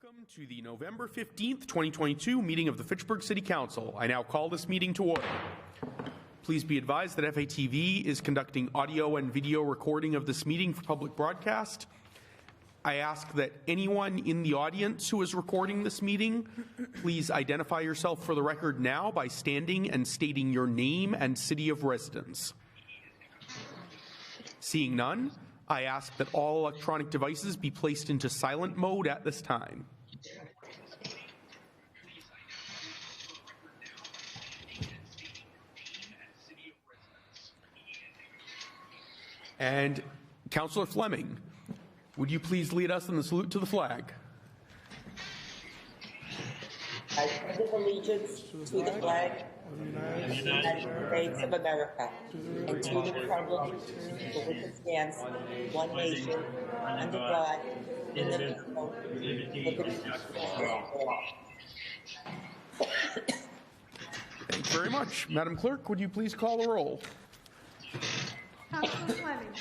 Welcome to the November 15th, 2022 meeting of the Fitchburg City Council. I now call this meeting to order. Please be advised that FATV is conducting audio and video recording of this meeting for public broadcast. I ask that anyone in the audience who is recording this meeting, please identify yourself for the record now by standing and stating your name and city of residence. Seeing none, I ask that all electronic devices be placed into silent mode at this time. And Councillor Fleming, would you please lead us in the salute to the flag? I pledge allegiance to the flag of the United States of America and to the republic for which it stands, one nation, under God, indivisible, with liberty and justice for all. Thank you very much. Madam Clerk, would you please call the roll? Councillor Fleming.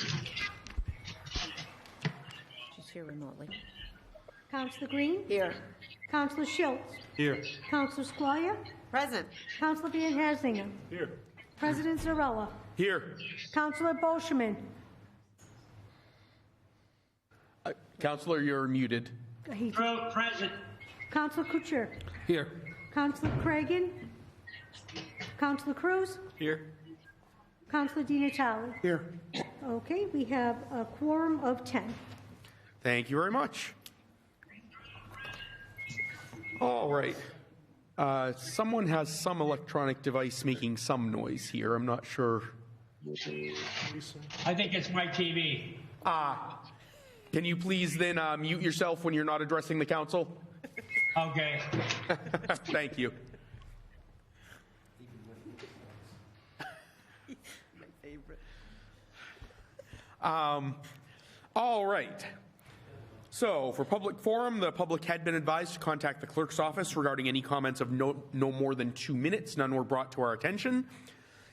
She's here remotely. Councillor Green. Here. Councillor Schultz. Here. Councillor Squire. Present. Councillor Van Hazinger. Here. President Zarella. Here. Councillor Bolsheman. Councillor, you're muted. Present. Councillor Couture. Here. Councillor Cragen. Councillor Cruz. Here. Councillor Di Natale. Here. Okay, we have a quorum of 10. Thank you very much. All right. Someone has some electronic device making some noise here. I'm not sure. I think it's my TV. Can you please then mute yourself when you're not addressing the council? Okay. Thank you. My favorite. All right. So, for public forum, the public had been advised to contact the clerk's office regarding any comments of no more than 2 minutes. None were brought to our attention.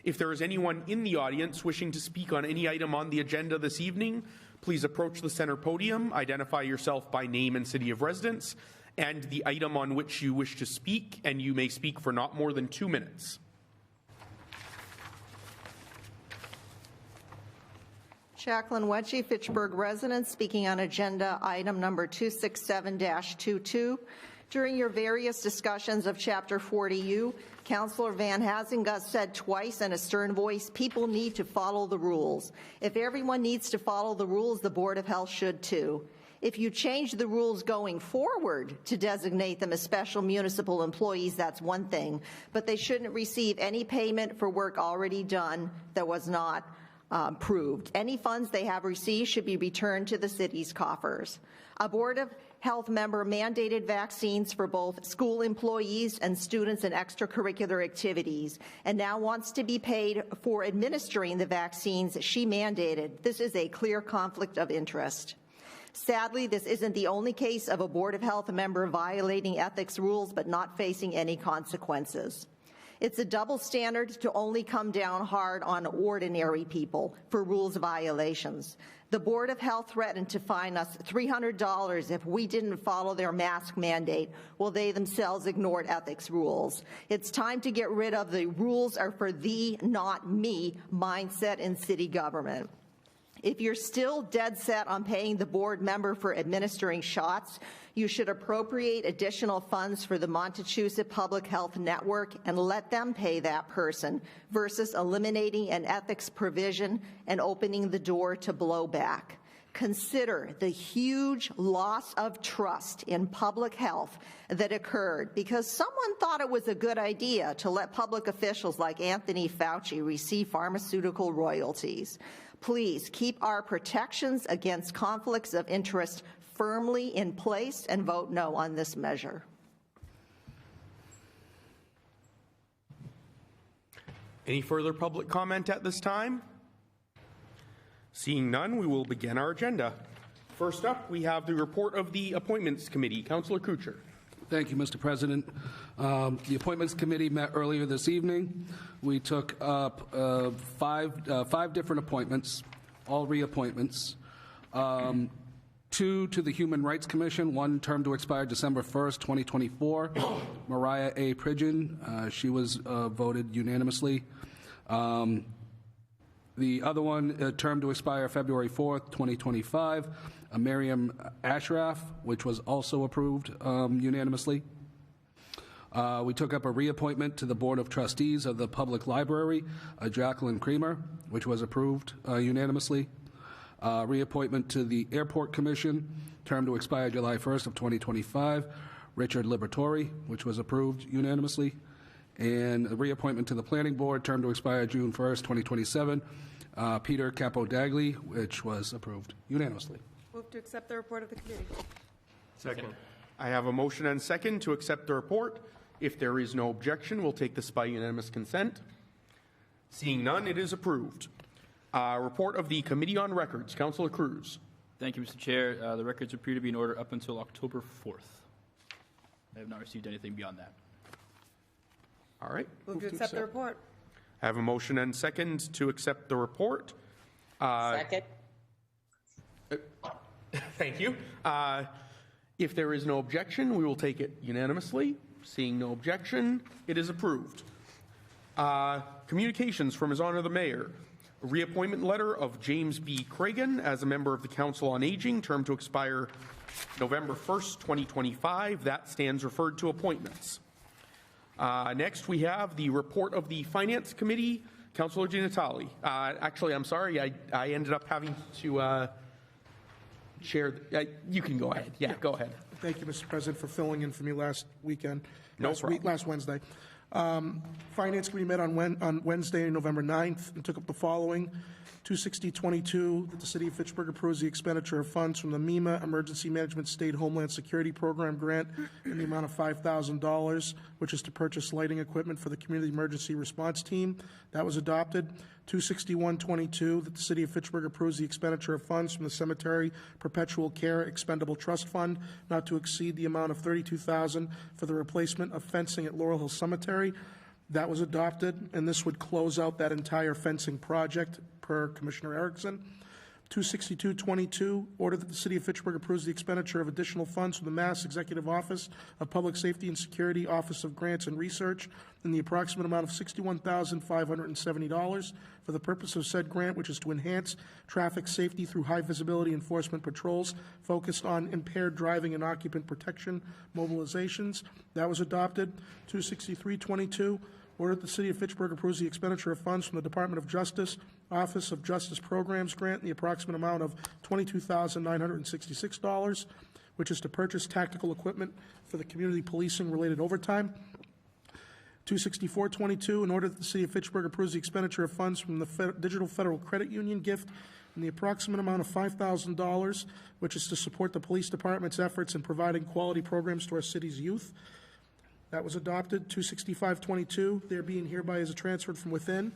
If there is anyone in the audience wishing to speak on any item on the agenda this evening, please approach the center podium, identify yourself by name and city of residence, and the item on which you wish to speak, and you may speak for not more than 2 minutes. Jacqueline Wedgie, Fitchburg resident, speaking on agenda item number 267-22. During your various discussions of Chapter 40U, Councillor Van Hazinga said twice in a stern voice, people need to follow the rules. If everyone needs to follow the rules, the Board of Health should too. If you change the rules going forward to designate them as special municipal employees, that's one thing, but they shouldn't receive any payment for work already done that was not approved. Any funds they have received should be returned to the city's coffers. A Board of Health member mandated vaccines for both school employees and students in extracurricular activities, and now wants to be paid for administering the vaccines she mandated. This is a clear conflict of interest. Sadly, this isn't the only case of a Board of Health member violating ethics rules but not facing any consequences. It's a double standard to only come down hard on ordinary people for rules violations. The Board of Health threatened to fine us $300 if we didn't follow their mask mandate, while they themselves ignored ethics rules. It's time to get rid of the rules are for thee, not me mindset in city government. If you're still dead set on paying the board member for administering shots, you should appropriate additional funds for the Montechusett Public Health Network and let them pay that person versus eliminating an ethics provision and opening the door to blowback. Consider the huge loss of trust in public health that occurred because someone thought it was a good idea to let public officials like Anthony Fauci receive pharmaceutical royalties. Please keep our protections against conflicts of interest firmly in place and vote no on this measure. Any further public comment at this time? Seeing none, we will begin our agenda. First up, we have the report of the Appointments Committee. Councillor Couture. Thank you, Mr. President. The Appointments Committee met earlier this evening. We took up five different appointments, all reappointments. 2 to the Human Rights Commission, 1 term to expire December 1st, 2024. Mariah A. Pridgeon, she was voted unanimously. The other one, term to expire February 4th, 2025. Miriam Ashraf, which was also approved unanimously. We took up a reappointment to the Board of Trustees of the Public Library, Jacqueline Creamer, which was approved unanimously. Reappointment to the Airport Commission, term to expire July 1st of 2025, Richard Liberatore, which was approved unanimously. And a reappointment to the Planning Board, term to expire June 1st, 2027, Peter Capodagli, which was approved unanimously. Move to accept the report of the committee. Second. I have a motion and second to accept the report. If there is no objection, we'll take this by unanimous consent. Seeing none, it is approved. Report of the Committee on Records. Councillor Cruz. Thank you, Mr. Chair. The records appear to be in order up until October 4th. I have not received anything beyond that. All right. Move to accept the report. I have a motion and second to accept the report. Second. Thank you. If there is no objection, we will take it unanimously. Seeing no objection, it is approved. Communications from His Honor the Mayor. A reappointment letter of James B. Cragen as a member of the Council on Aging, term to expire November 1st, 2025. That stands referred to appointments. Next, we have the report of the Finance Committee. Councillor Di Natale. Actually, I'm sorry, I ended up having to share. You can go ahead. Yeah, go ahead. Thank you, Mr. President, for filling in for me last weekend. No problem. Last Wednesday. Finance Committee met on Wednesday, November 9th, and took up the following. 26022, that the City of Fitchburg approves the expenditure of funds from the MEMA Emergency Management State Homeland Security Program grant in the amount of $5,000, which is to purchase lighting equipment for the Community Emergency Response Team. That was adopted. 26122, that the City of Fitchburg approves the expenditure of funds from the Cemetery Perpetual Care Expendable Trust Fund, not to exceed the amount of $32,000 for the replacement of fencing at Laurel Hill Cemetery. That was adopted, and this would close out that entire fencing project per Commissioner Erickson. 26222, order that the City of Fitchburg approves the expenditure of additional funds from the Mass Executive Office of Public Safety and Security, Office of Grants and Research, in the approximate amount of $61,570 for the purpose of said grant, which is to enhance traffic safety through high visibility enforcement patrols focused on impaired driving and occupant protection mobilizations. That was adopted. 26322, order that the City of Fitchburg approves the expenditure of funds from the Department of Justice, Office of Justice Programs grant in the approximate amount of $22,966, which is to purchase tactical equipment for the community policing related overtime. 26422, in order that the City of Fitchburg approves the expenditure of funds from the Digital Federal Credit Union gift in the approximate amount of $5,000, which is to support the police department's efforts in providing quality programs to our city's youth. That was adopted. 26522, there being hereby is transferred from within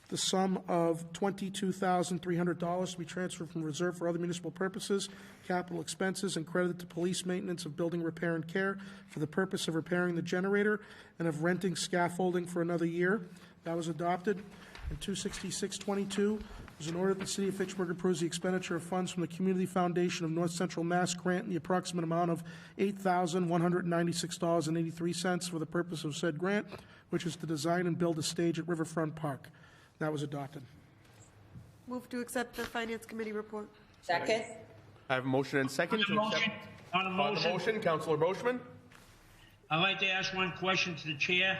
the sum of $22,300 to be transferred from reserve for other municipal purposes, capital expenses, and credited to police maintenance of building repair and care for the purpose of repairing the generator and of renting scaffolding for another year. That was adopted. And 26622 is an order that the City of Fitchburg approves the expenditure of funds from the Community Foundation of North Central Mass grant in the approximate amount of $8,196.83 for the purpose of said grant, which is to design and build a stage at Riverfront Park. That was adopted. Move to accept the Finance Committee report. Second. I have a motion and second to accept. On the motion, Councillor Boschman. I'd like to ask one question to the chair.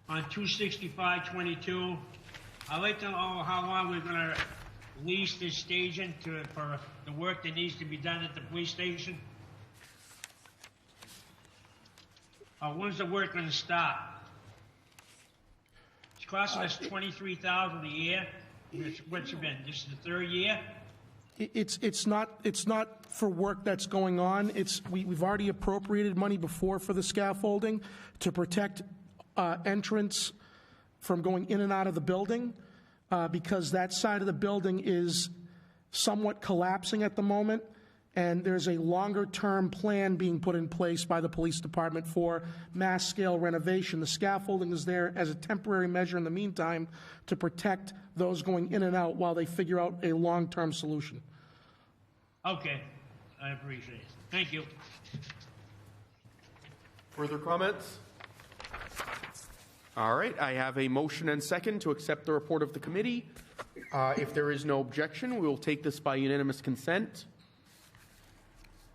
On 26522, I'd like to know how long we're going to lease this station for the work that needs to be done at the police station. When's the work going to start? It's costing us $23,000 a year. What's it been? This is the third year. It's not for work that's going on. We've already appropriated money before for the scaffolding to protect entrance from going in and out of the building, because that side of the building is somewhat collapsing at the moment, and there's a longer-term plan being put in place by the police department for mass-scale renovation. The scaffolding is there as a temporary measure in the meantime to protect those going in and out while they figure out a long-term solution. Okay. I appreciate it. Thank you. Further comments? All right, I have a motion and second to accept the report of the committee. If there is no objection, we will take this by unanimous consent.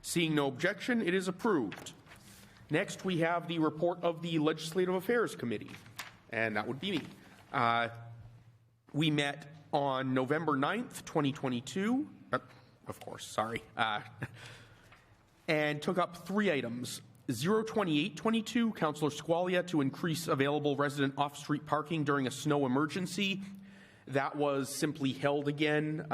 Seeing no objection, it is approved. Next, we have the report of the Legislative Affairs Committee, and that would be me. We met on November 9th, 2022, of course, sorry, and took up 3 items. 02822, Councillor Squalia to increase available resident off-street parking during a snow emergency. That was simply held again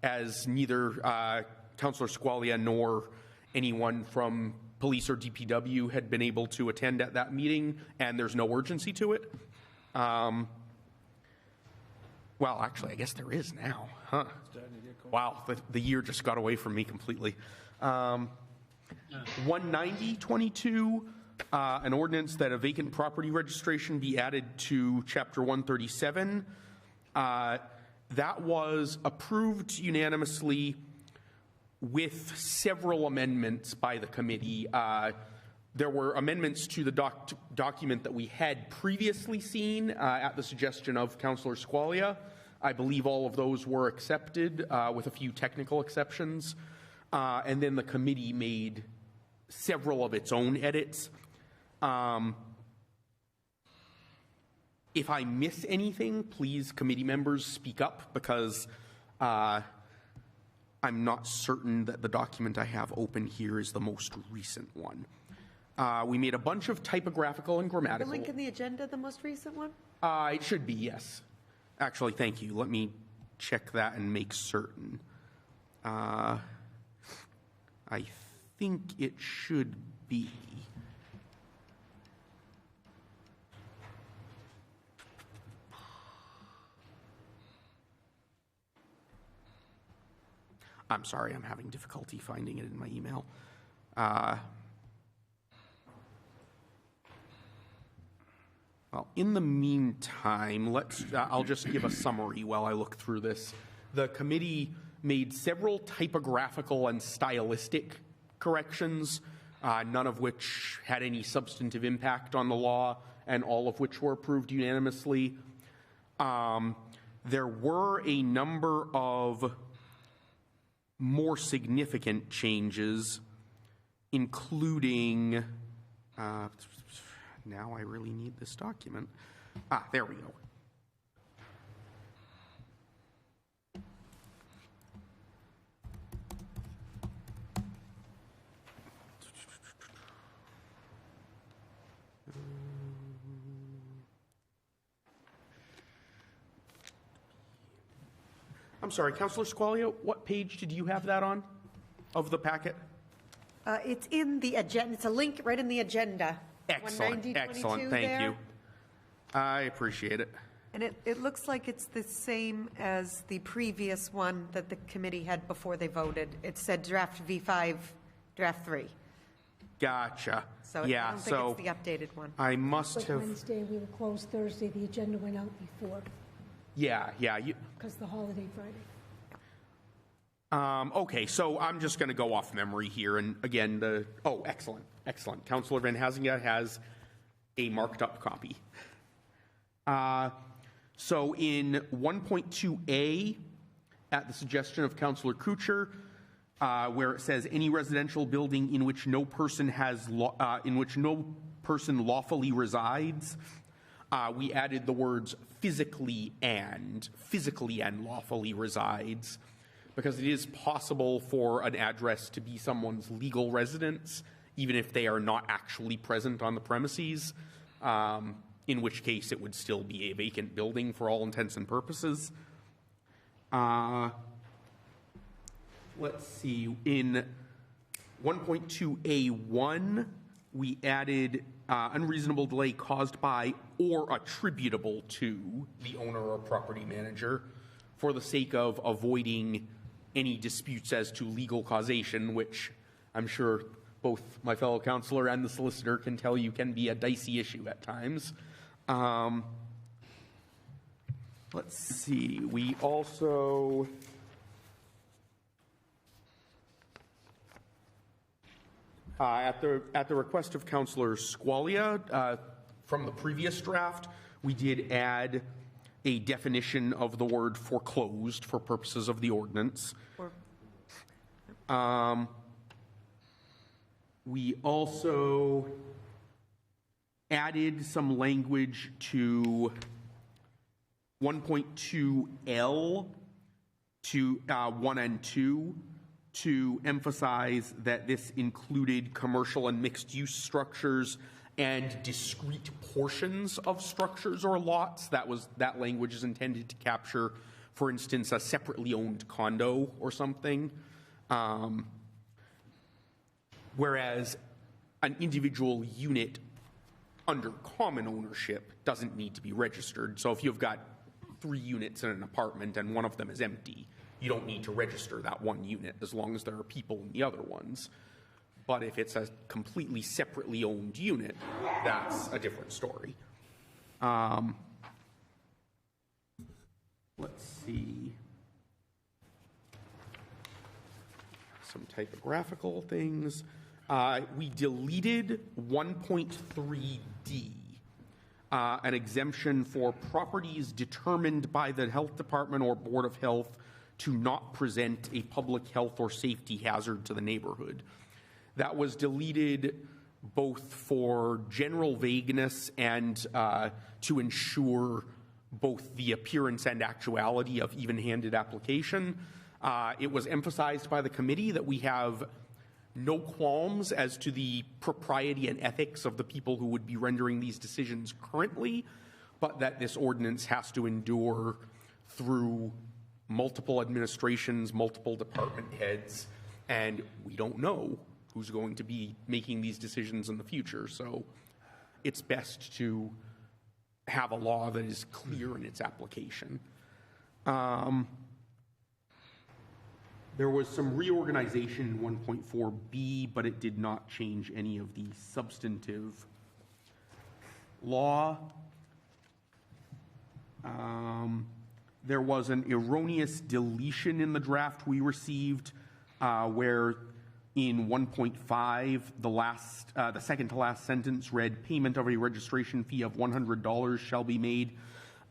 as neither Councillor Squalia nor anyone from police or DPW had been able to attend at that meeting, and there's no urgency to it. Well, actually, I guess there is now, huh? Wow, the year just got away from me completely. 19022, an ordinance that a vacant property registration be added to Chapter 137. That was approved unanimously with several amendments by the committee. There were amendments to the document that we had previously seen at the suggestion of Councillor Squalia. I believe all of those were accepted with a few technical exceptions. And then the committee made several of its own edits. If I miss anything, please, committee members, speak up, because I'm not certain that the document I have open here is the most recent one. We made a bunch of typographical and The grammatical. link in the agenda, the most recent one? It should be, yes. Actually, thank you. Let me check that and make certain. I think it should be. I'm sorry, I'm having difficulty finding it in my email. Well, in the meantime, I'll just give a summary while I look through this. The committee made several typographical and stylistic corrections, none of which had any substantive impact on the law, and all of which were approved unanimously. There were a number of more significant changes, including, now I really need this document. There we go. I'm sorry, Councillor Squalia, what page did you have that on of the packet? It's in the agenda. It's a link right in the agenda. Excellent, 190-22 excellent, thank there. you. I appreciate it. And it looks like it's the same as the previous one that the committee had before they voted. It said draft V5, draft 3. Gotcha. So yeah, I don't think it's the updated one. I must Like have, Wednesday, we were closed Thursday, the agenda went out before, yeah, because the holiday Friday. okay, so I'm just going to go off memory here, and again, excellent, excellent. Councillor Van Hazinga has a marked up copy. So in 1.2a, at the suggestion of Councillor Kuchar, where it says any residential building in which no person lawfully resides, we added the words physically and lawfully resides, because it is possible for an address to be someone's legal residence, even if they are not actually present on the premises, in which case it would still be a vacant building for all intents and purposes. Let's see, in 1.2A1, we added unreasonable delay caused by or attributable to the owner or property manager, for the sake of avoiding any disputes as to legal causation, which I'm sure both my fellow councillor and the solicitor can tell you can be a dicey issue at times. Let's see, we also... At the request of Councillor Squalia, from the previous draft, we did add a definition of the word foreclosed for purposes of the ordinance. We also added some language to 1.2L to 1 and 2 to emphasize that this included commercial and mixed-use structures and discrete portions of structures or lots. That language is intended to capture, for instance, a separately owned condo or something. Whereas an individual unit under common ownership doesn't need to be registered. So if you've got 3 units in an apartment and one of them is empty, you don't need to register that one unit as long as there are people in the other ones. But if it's a completely separately owned unit, that's a different story. Let's see. Some typographical things. We deleted 1.3D, an exemption for properties determined by the Health Department or Board of Health to not present a public health or safety hazard to the neighborhood. That was deleted both for general vagueness and to ensure both the appearance and actuality of even-handed application. It was emphasized by the committee that we have no qualms as to the propriety and ethics of the people who would be rendering these decisions currently, but that this ordinance has to endure through multiple administrations, multiple department heads, and we don't know who's going to be making these decisions in the future. So it's best to have a law that is clear in its application. There was some reorganization in 1.4B, but it did not change any of the substantive law. There was an erroneous deletion in the draft we received where in 1.5, the second to last sentence read, payment of a registration fee of $100 shall be made.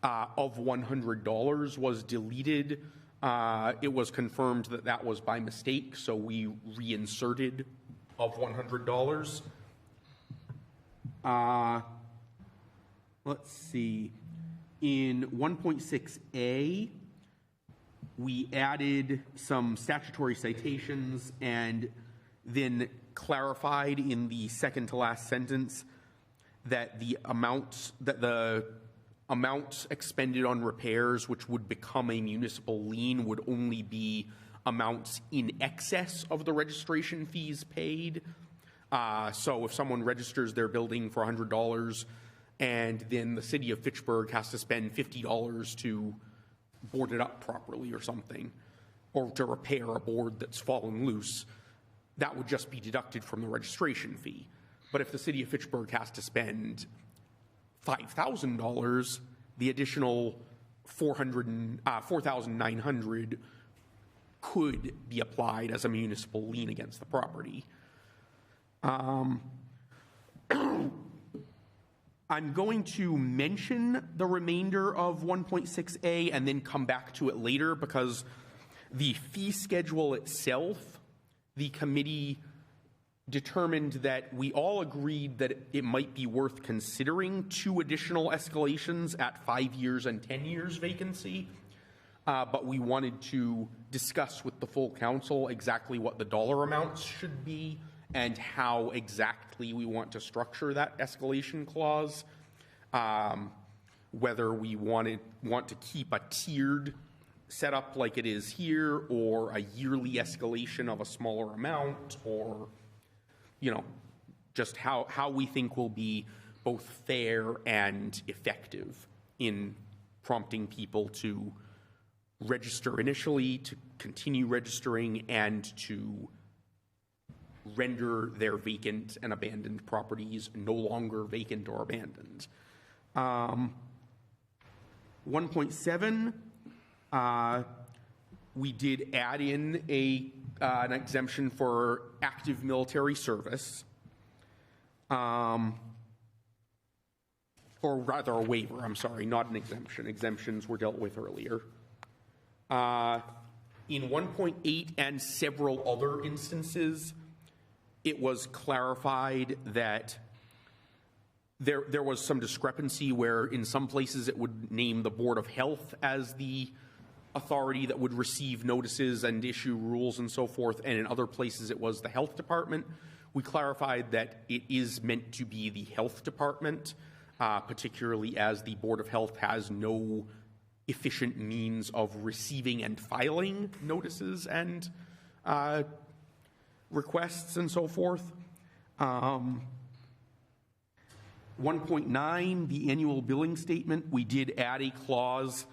Of $100 was deleted. It was confirmed that that was by mistake, so we reinserted of $100. Let's see. In 1.6A, we added some statutory citations and then clarified in the second to last sentence that the amount expended on repairs, which would become a municipal lien, would only be amounts in excess of the registration fees paid. So if someone registers their building for $100 and then the city of Fitchburg has to spend $50 to board it up properly or something, or to repair a board that's fallen loose, that would just be deducted from the registration fee. But if the city of Fitchburg has to spend $5,000, the additional $4,900 could be applied as a municipal lien against the property. I'm going to mention the remainder of 1.6A and then come back to it later, because the fee schedule itself, the committee determined that we all agreed that it might be worth considering 2 additional escalations at 5 years and 10 years vacancy, but we wanted to discuss with the full council exactly what the dollar amounts should be and how exactly we want to structure that escalation clause, whether we want to keep a tiered setup like it is here, or a yearly escalation of a smaller amount, or just how we think will be both fair and effective in prompting people to register initially, to continue registering, and to render their vacant and abandoned properties no longer vacant or abandoned. 1.7, we did add in a an exemption for active military service, or rather a waiver, I'm sorry, not an exemption. Exemptions were dealt with earlier. In 1.8 and several other instances, it was clarified that there was some discrepancy where in some places it would name the Board of Health as the authority that would receive notices and issue rules and so forth, and in other places it was the Health Department. We clarified that it is meant to be the Health Department, particularly as the Board of Health has no efficient means of receiving and filing notices and requests and so forth. 1.9, the annual billing statement, we did add a clause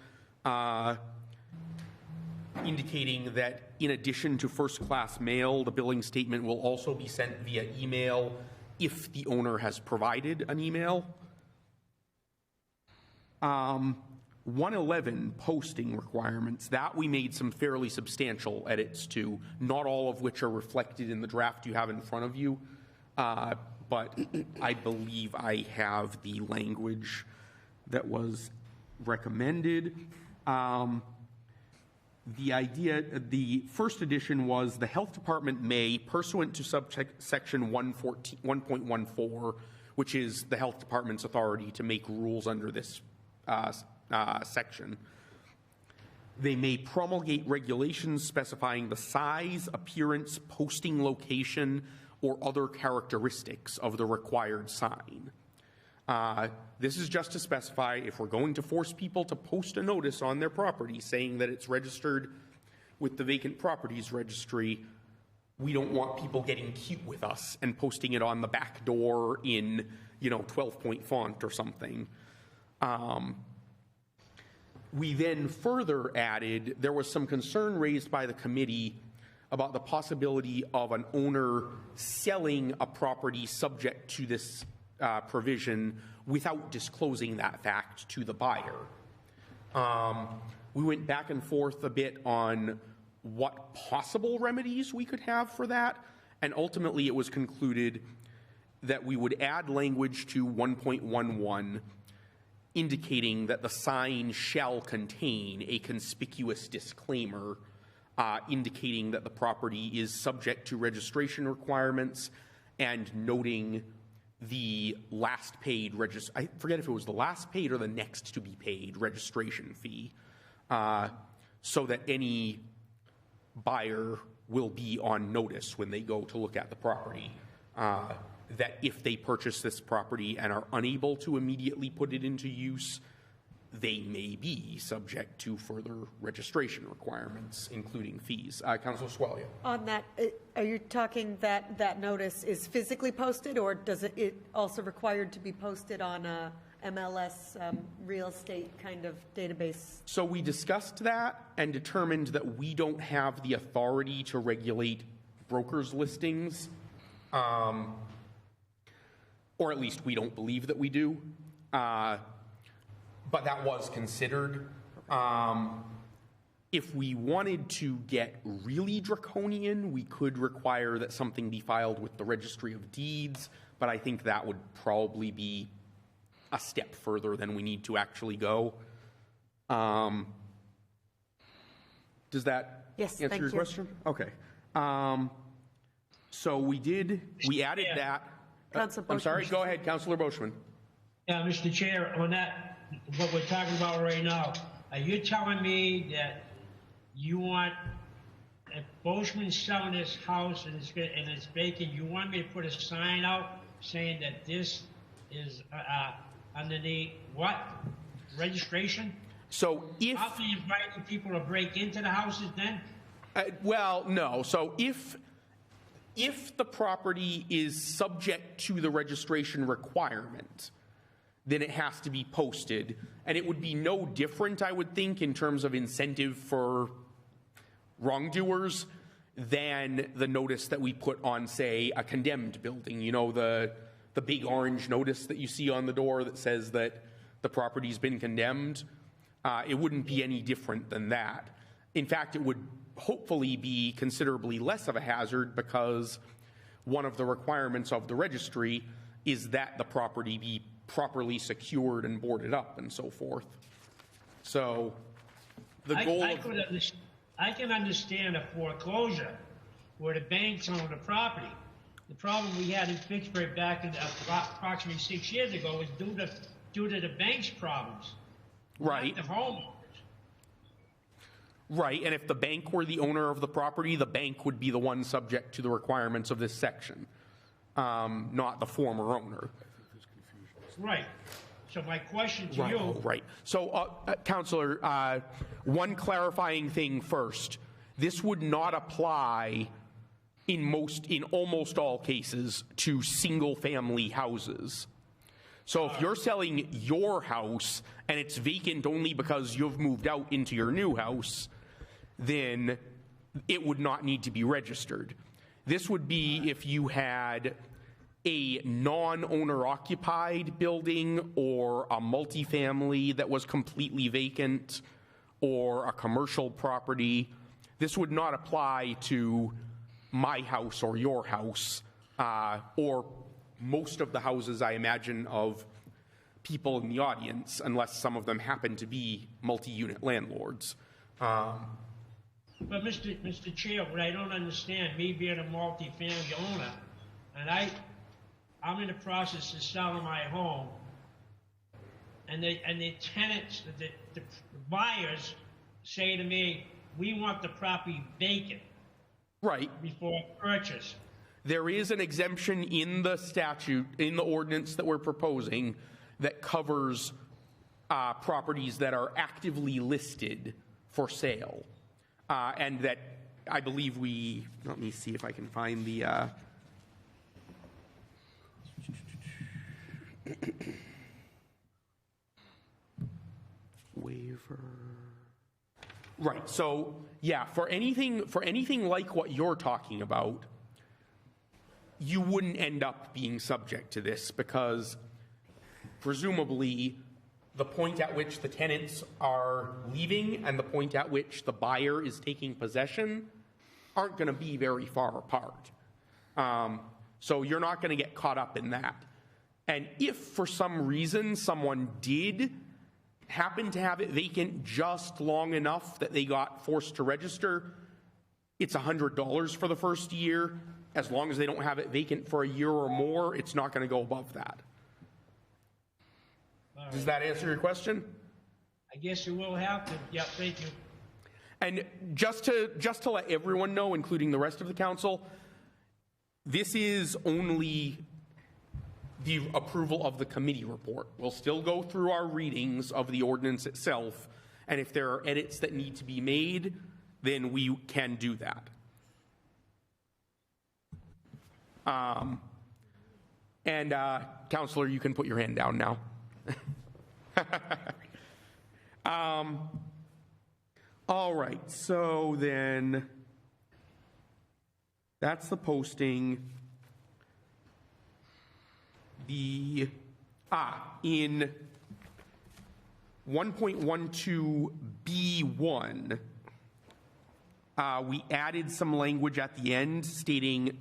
indicating that in addition to first-class mail, the billing statement will also be sent via email if the owner has provided an email. 111, posting requirements. That we made some fairly substantial edits to, not all of which are reflected in the draft you have in front of you, but I believe I have the language that was recommended. The idea, the first edition was the Health Department may, pursuant to subsection 1.14, which is the Health Department's authority to make rules under this section. They may promulgate regulations specifying the size, appearance, posting location, or other characteristics of the required sign. This is just to specify if we're going to force people to post a notice on their property saying that it's registered with the Vacant Properties Registry, we don't want people getting cute with us and posting it on the back door in, 12-point font or something. We then further added, there was some concern raised by the committee about the possibility of an owner selling a property subject to this provision without disclosing that fact to the buyer. We went back and forth a bit on what possible remedies we could have for that, and ultimately it was concluded that we would add language to 1.11 indicating that the sign shall contain a conspicuous disclaimer indicating that the property is subject to registration requirements and noting the last paid I forget if it was the last paid or the next to be paid registration fee, so that any buyer will be on notice when they go to look at the property, that if they purchase this property and are unable to immediately put it into use, they may be subject to further registration requirements, including fees. Councilor Squalia. On that, are you talking that that notice is physically posted, or does it also required to be posted on a MLS real estate kind of database? So we discussed that and determined that we don't have the authority to regulate brokers' listings, or at least we don't believe that we do. But that was considered. If we wanted to get really draconian, we could require that something be filed with the Registry of Deeds, but I think that would probably be a step further than we need to actually go. Does that answer your question? Okay. So we added that. I'm sorry, go ahead, Councillor Boschman. Yeah, Mr. Chair, on that, what we're talking about right now, are you telling me that you want, if Boschman's selling this house and it's vacant, you want me to put a sign out saying that this is underneath what? Registration? So if... How can you invite people to break into the houses then? Well, no. So if the property is subject to the registration requirement, then it has to be posted. And it would be no different, I would think, in terms of incentive for wrongdoers than the notice that we put on, say, a condemned building. You know, the big orange notice that you see on the door that says that the property's been condemned. It wouldn't be any different than that. In fact, it would hopefully be considerably less of a hazard, because one of the requirements of the registry is that the property be properly secured and boarded up and so forth. So the goal I can understand a foreclosure where the banks own the property. The problem we had in Fitchburg back in approximately 6 years ago was due to the bank's problems, right, not the homeowners. Right, and if the bank were the owner of the property, the bank would be the one subject to the requirements of this section, not the former owner. Right. So my question to you... Right. So, Councillor, one clarifying thing first. This would not apply in almost all cases to single-family houses. So if you're selling your house and it's vacant only because you've moved out into your new house, then it would not need to be registered. This would be if you had a non-owner occupied building or a multifamily that was completely vacant or a commercial property. This would not apply to my house or your house or most of the houses, I imagine, of people in the audience, unless some of them happen to be multi-unit landlords. But Mr. Chair, what I don't understand, me being a multi-family owner, and I'm in the process of selling my home, and the tenants, the buyers say to me, we want the property vacant. Right. Before purchase. There is an exemption in the statute, in the ordinance that we're proposing, that covers properties that are actively listed for sale. And that I believe let me see if I can find the, waiver. Right, so yeah, for anything like what you're talking about, you wouldn't end up being subject to this, because presumably the point at which the tenants are leaving and the point at which the buyer is taking possession aren't going to be very far apart. So you're not going to get caught up in that. And if for some reason someone did happen to have it vacant just long enough that they got forced to register, it's $100 for the first year. As long as they don't have it vacant for a year or more, it's not going to go above that. Right. Does that answer your question? I guess you will have to. Yeah, thank you. And just to let everyone know, including the rest of the council, this is only the approval of the committee report. We'll still go through our readings of the ordinance itself, and if there are edits that need to be made, then we can do that. Councillor, you can put your hand down now. All right, so then that's the posting. In 1.12B1, we added some language at the end stating,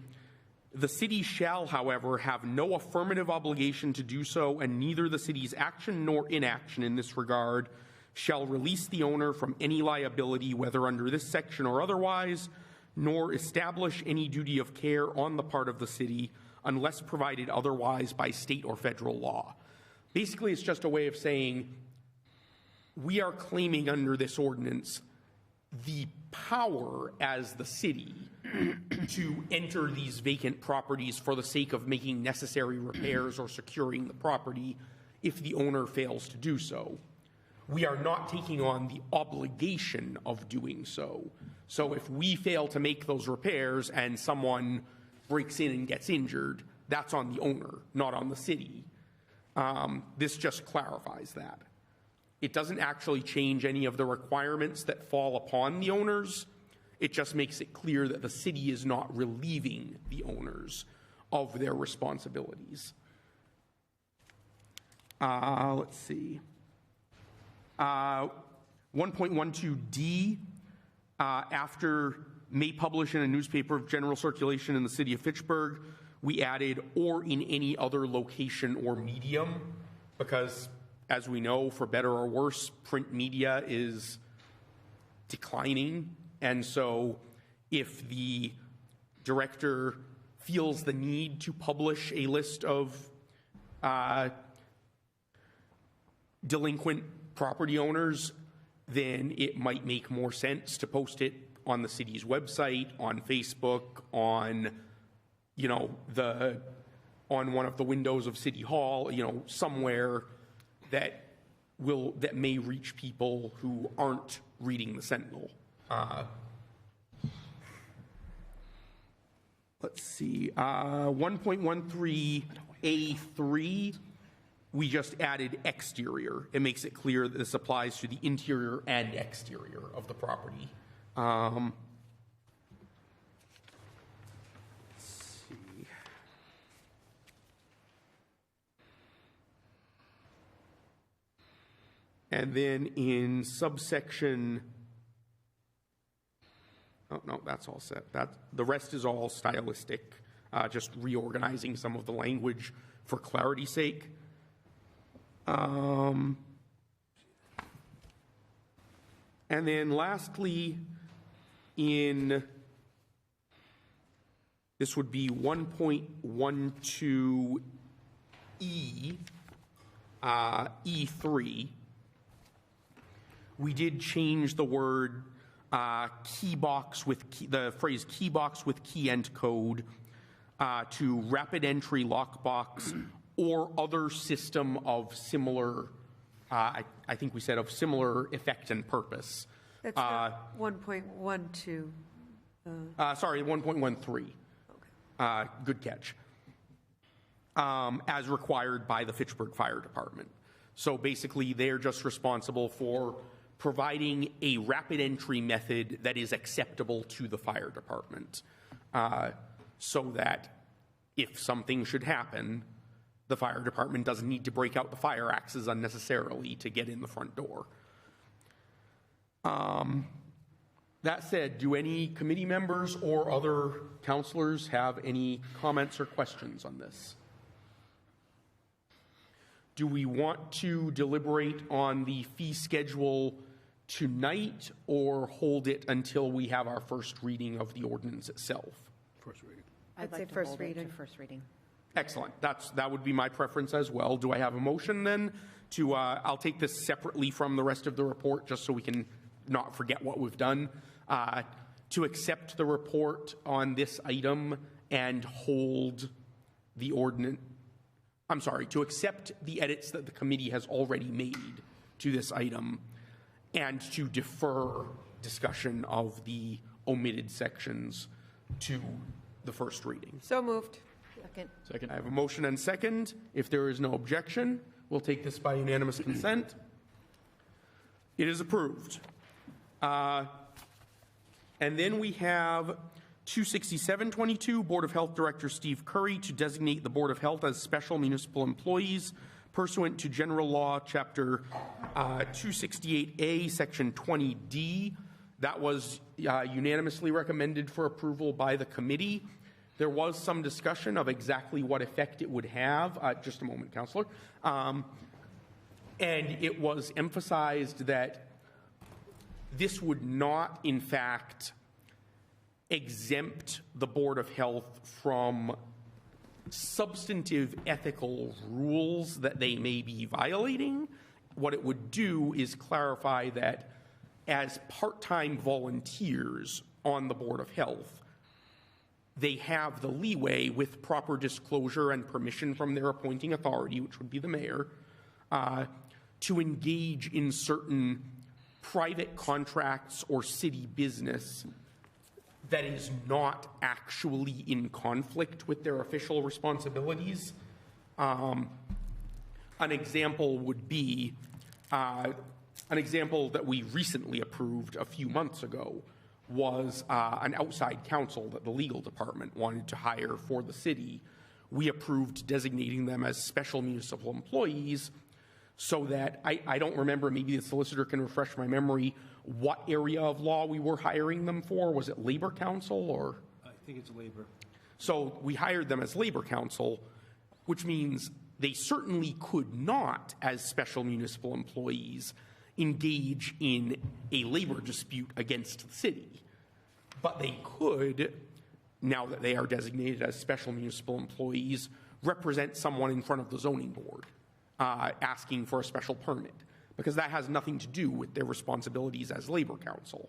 the city shall, however, have no affirmative obligation to do so, and neither the city's action nor inaction in this regard shall release the owner from any liability, whether under this section or otherwise, nor establish any duty of care on the part of the city unless provided otherwise by state or federal law. Basically, it's just a way of saying we are claiming under this ordinance the power as the city to enter these vacant properties for the sake of making necessary repairs or securing the property if the owner fails to do so. We are not taking on the obligation of doing so. So if we fail to make those repairs and someone breaks in and gets injured, that's on the owner, not on the city. This just clarifies that. It doesn't actually change any of the requirements that fall upon the owners. It just makes it clear that the city is not relieving the owners of their responsibilities. Let's see. 1.12D, After may publish in a newspaper of general circulation in the city of Fitchburg, we added or in any other location or medium, because as we know, for better or worse, print media is declining. And so if the director feels the need to publish a list of delinquent property owners, then it might make more sense to post it on the city's website, on Facebook, on, on one of the windows of City Hall, somewhere that may reach people who aren't reading the Sentinel. Let's see, 1.13A3, we just added exterior. It makes it clear that this applies to the interior and exterior of the property. Let's see. And then in subsection, oh no, that's all set. The rest is all stylistic, just reorganizing some of the language for clarity's sake. And then lastly, this would be 1.12E, E3, we did change the word key box with the phrase key box with key and code to rapid entry lockbox or other system of similar, I think we said of similar effect and purpose. That's not 1.12. Sorry, 1.13. Okay. Good catch. As required by the Fitchburg Fire Department. So basically, they're just responsible for providing a rapid entry method that is acceptable to the fire department, so that if something should happen, the fire department doesn't need to break out the fire axes unnecessarily to get in the front door. That said, do any committee members or other counselors have any comments or questions on this? Do we want to deliberate on the fee schedule tonight or hold it until we have our first reading of the ordinance itself? First reading. I'd say like to first hold it reading. to first reading. Excellent. That would be my preference as well. Do I have a motion then to, I'll take this separately from the rest of the report just so we can not forget what we've done, to accept the report on this item and hold the ordinance, I'm sorry, to accept the edits that the committee has already made to this item and to defer discussion of the omitted sections to the first reading. So moved. Second. I have a motion and second. If there is no objection, we'll take this by unanimous consent. It is approved. And then we have 26722, Board of Health Director Steve Curry to designate the Board of Health as special municipal employees pursuant to General Law, Chapter 268A, Section 20D. That was unanimously recommended for approval by the committee. There was some discussion of exactly what effect it would have. Just a moment, Councillor. And it was emphasized that this would not, in fact, exempt the Board of Health from substantive ethical rules that they may be violating. What it would do is clarify that as part-time volunteers on the Board of Health, they have the leeway with proper disclosure and permission from their appointing authority, which would be the mayor, to engage in certain private contracts or city business that is not actually in conflict with their official responsibilities. An example would be, an example that we recently approved a few months ago was an outside counsel that the legal department wanted to hire for the city. We approved designating them as special municipal employees so that I don't remember, maybe the solicitor can refresh my memory, what area of law we were hiring them for. Was it labor counsel or? I think it's labor. So we hired them as labor counsel, which means they certainly could not, as special municipal employees, engage in a labor dispute against the city. But they could, now that they are designated as special municipal employees, represent someone in front of the zoning board asking for a special permit, because that has nothing to do with their responsibilities as labor counsel.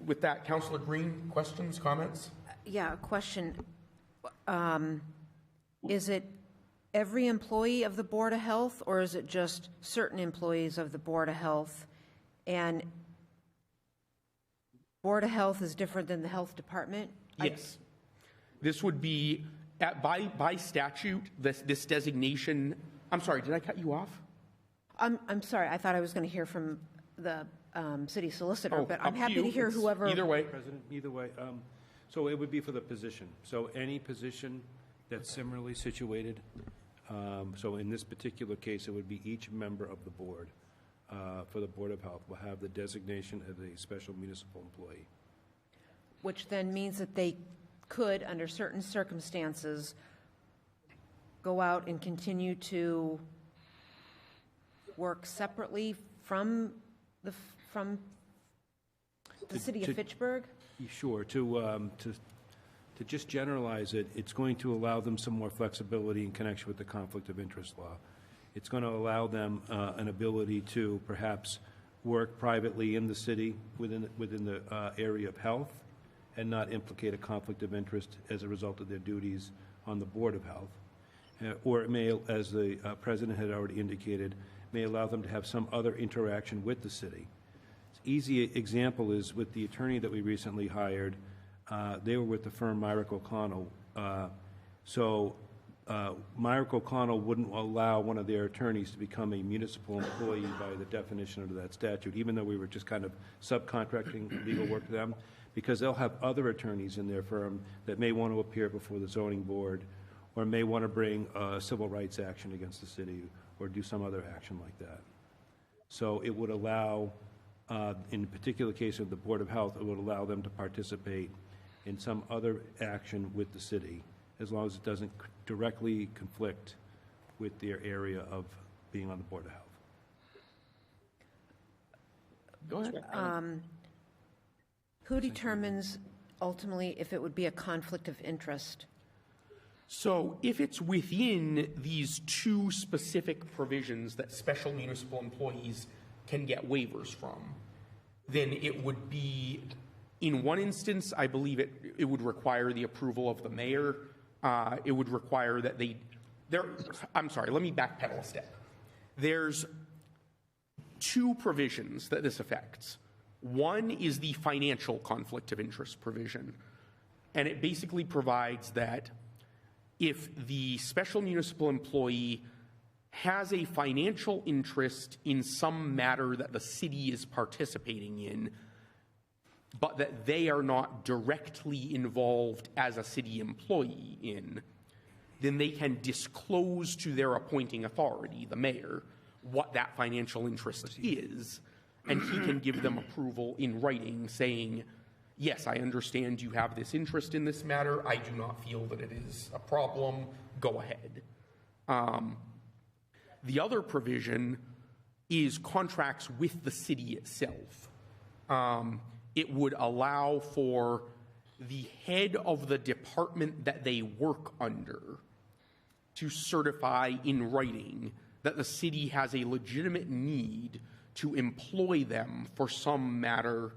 With that, Councillor Green, questions, comments? Yeah, a question. Is it every employee of the Board of Health, or is it just certain employees of the Board of Health? And Board of Health is different than the Health Department? Yes. This would be, by statute, this designation, I'm sorry, did I cut you off? I'm sorry, I thought I was going to hear from the city solicitor, but I'm up happy you. to hear It's whoever. Either way. President, either way. So it would be for the position. So any position that's similarly situated. So in this particular case, it would be each member of the board for the Board of Health will have the designation of a special municipal employee. Which then means that they could, under certain circumstances, go out and continue to work separately from the city of Fitchburg? Sure. To just generalize it, it's going to allow them some more flexibility in connection with the conflict of interest law. It's going to allow them an ability to perhaps work privately in the city within the area of health and not implicate a conflict of interest as a result of their duties on the Board of Health. Or it may, as the President had already indicated, may allow them to have some other interaction with the city. An easy example is with the attorney that we recently hired. They were with the firm Myrick O'Connell. Myrick O'Connell wouldn't allow one of their attorneys to become a municipal employee by the definition of that statute, even though we were just kind of subcontracting legal work to them, because they'll have other attorneys in their firm that may want to appear before the zoning board or may want to bring a civil rights action against the city or do some other action like that. So it would allow, in the particular case of the Board of Health, it would allow them to participate in some other action with the city, as long as it doesn't directly conflict with their area of being on the Board of Health. Go ahead. Who determines ultimately if it would be a conflict of interest? So if it's within these two specific provisions that special municipal employees can get waivers from, then it would be, in one instance, I believe it would require the approval of the mayor. It would require that I'm sorry, let me backpedal a step. There's two provisions that this affects. One is the financial conflict of interest provision, and it basically provides that if the special municipal employee has a financial interest in some matter that the city is participating in, but that they are not directly involved as a city employee in, then they can disclose to their appointing authority, the mayor, what that financial interest is, and he can give them approval in writing saying, yes, I understand you have this interest in this matter. I do not feel that it is a problem. Go ahead. The other provision is contracts with the city itself. It would allow for the head of the department that they work under to certify in writing that the city has a legitimate need to employ them for some matter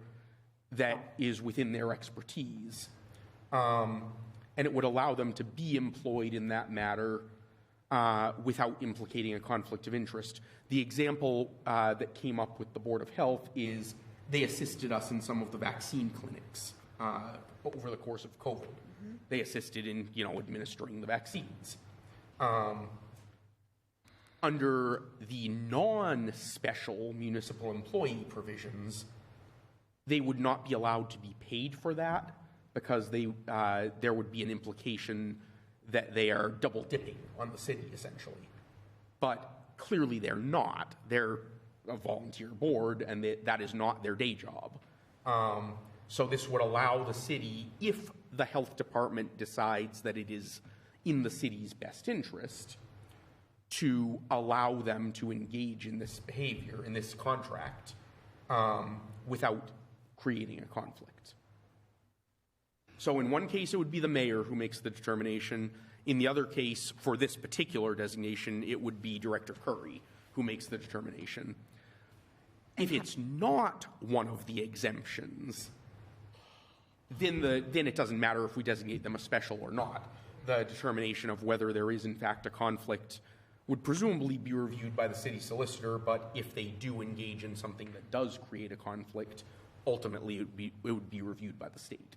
that is within their expertise. And it would allow them to be employed in that matter without implicating a conflict of interest. The example that came up with the Board of Health is they assisted us in some of the vaccine clinics over the course of COVID. Mm-hmm. They assisted in, administering the vaccines. Under the non-special municipal employee provisions, they would not be allowed to be paid for that because there would be an implication that they are double dipping on the city, essentially. But clearly they're not. They're a volunteer board, and that is not their day job. So this would allow the city, if the health department decides that it is in the city's best interest, to allow them to engage in this behavior, in this contract, without creating a conflict. So in one case, it would be the mayor who makes the determination. In the other case, for this particular designation, it would be Director Curry who makes the determination. If it's not one of the exemptions, then it doesn't matter if we designate them a special or not. The determination of whether there is in fact a conflict would presumably be reviewed by the city solicitor, but if they do engage in something that does create a conflict, ultimately it would be reviewed by the state.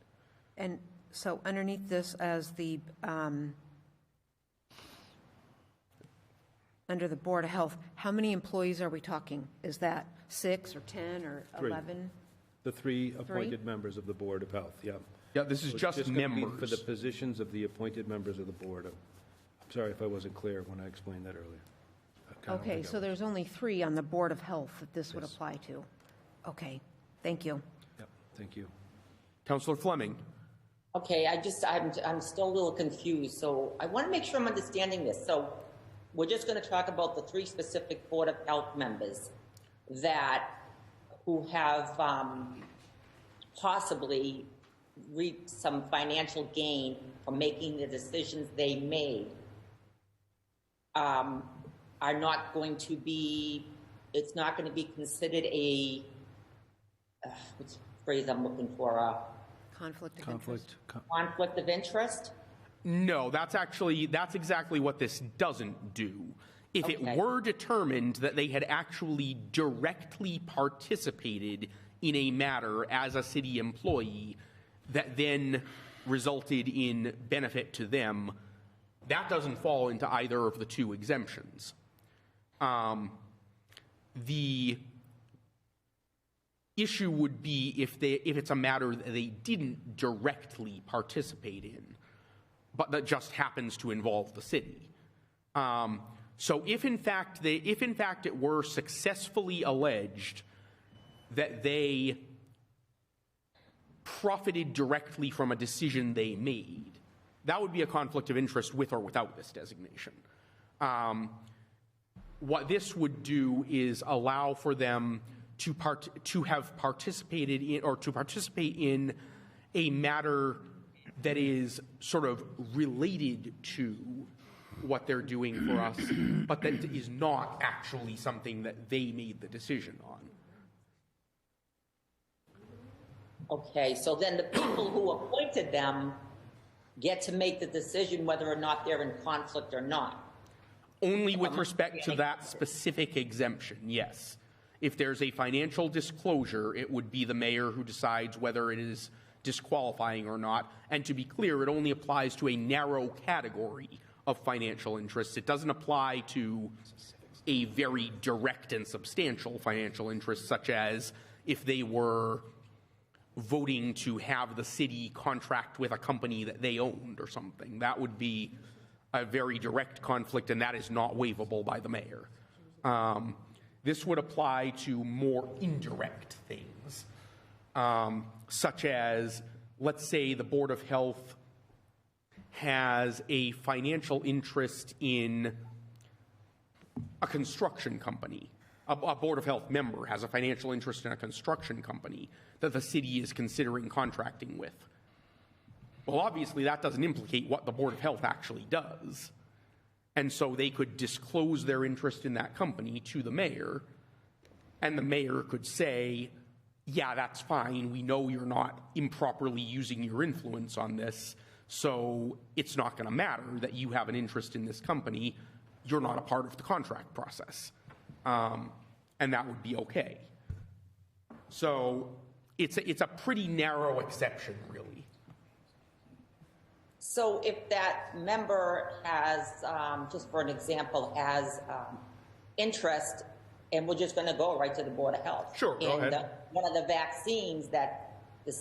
And so underneath this, as the, under the Board of Health, how many employees are we talking? Is that 6 or 10 or 11? The 3 appointed members of the Board of Health, yeah. Yeah, this is So it's just gonna be members. for the positions of the appointed members of the board. I'm sorry if I wasn't clear when I explained that earlier. Okay, so there's only 3 on the Board of Health that this would apply to. Okay, thank you. Yep, thank you. Councillor Fleming. Okay, I'm still a little confused, so I want to make sure I'm understanding this. So we're just going to talk about the 3 specific Board of Health members who have possibly reaped some financial gain from making the decisions they made, are not going to be, it's not going to be considered a, what's the phrase I'm looking for? Conflict of interest. Conflict of interest? No, that's exactly what this doesn't do. If it were determined that they had actually directly participated in a matter as a city employee that then resulted in benefit to them, that doesn't fall into either of the 2 exemptions. The issue would be if it's a matter that they didn't directly participate in, but that just happens to involve the city. So if in fact it were successfully alleged that they profited directly from a decision they made, that would be a conflict of interest with or without this designation. What this would do is allow for them to have participated in or to participate in a matter that is sort of related to what they're doing for us, but that is not actually something that they made the decision on. Okay, so then the people who appointed them get to make the decision whether or not they're in conflict or not. Only with respect to that specific exemption, yes. If there's a financial disclosure, it would be the mayor who decides whether it is disqualifying or not. And to be clear, it only applies to a narrow category of financial interests. It doesn't apply to a very direct and substantial financial interest, such as if they were voting to have the city contract with a company that they owned or something. That would be a very direct conflict, and that is not waivable by the mayor. This would apply to more indirect things, such as, let's say the Board of Health has a financial interest in a construction company. A Board of Health member has a financial interest in a construction company that the city is considering contracting with. Well, obviously, that doesn't implicate what the Board of Health actually does. And so they could disclose their interest in that company to the mayor, and the mayor could say, yeah, that's fine. We know you're not improperly using your influence on this, so it's not going to matter that you have an interest in this company. You're not a part of the contract process. And that would be okay. So it's a pretty narrow exception, really. So if that member has, just for an example, has interest, and we're just going to go right to the Board of Health. Sure, go ahead. One of the vaccines that the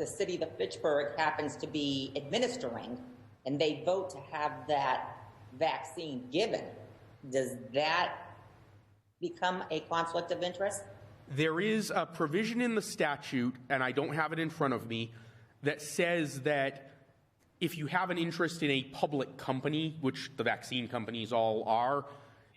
city of Fitchburg happens to be administering, and they vote to have that vaccine given, does that become a conflict of interest? There is a provision in the statute, and I don't have it in front of me, that says that if you have an interest in a public company, which the vaccine companies all are,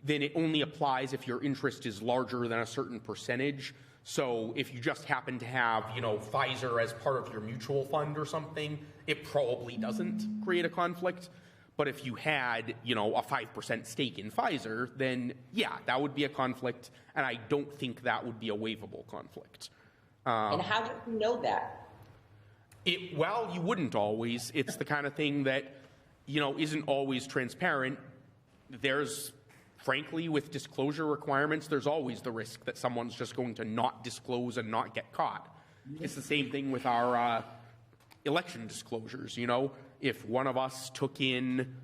then it only applies if your interest is larger than a certain percentage. So if you just happen to have, Pfizer as part of your mutual fund or something, it probably doesn't create a conflict. But if you had, a 5% stake in Pfizer, then yeah, that would be a conflict, and I don't think that would be a waivable conflict. And how do you know that? Well, you wouldn't always. It's the kind of thing that, isn't always transparent. There's, frankly, with disclosure requirements, there's always the risk that someone's just going to not disclose and not get caught. It's the same thing with our election disclosures, If one of us took in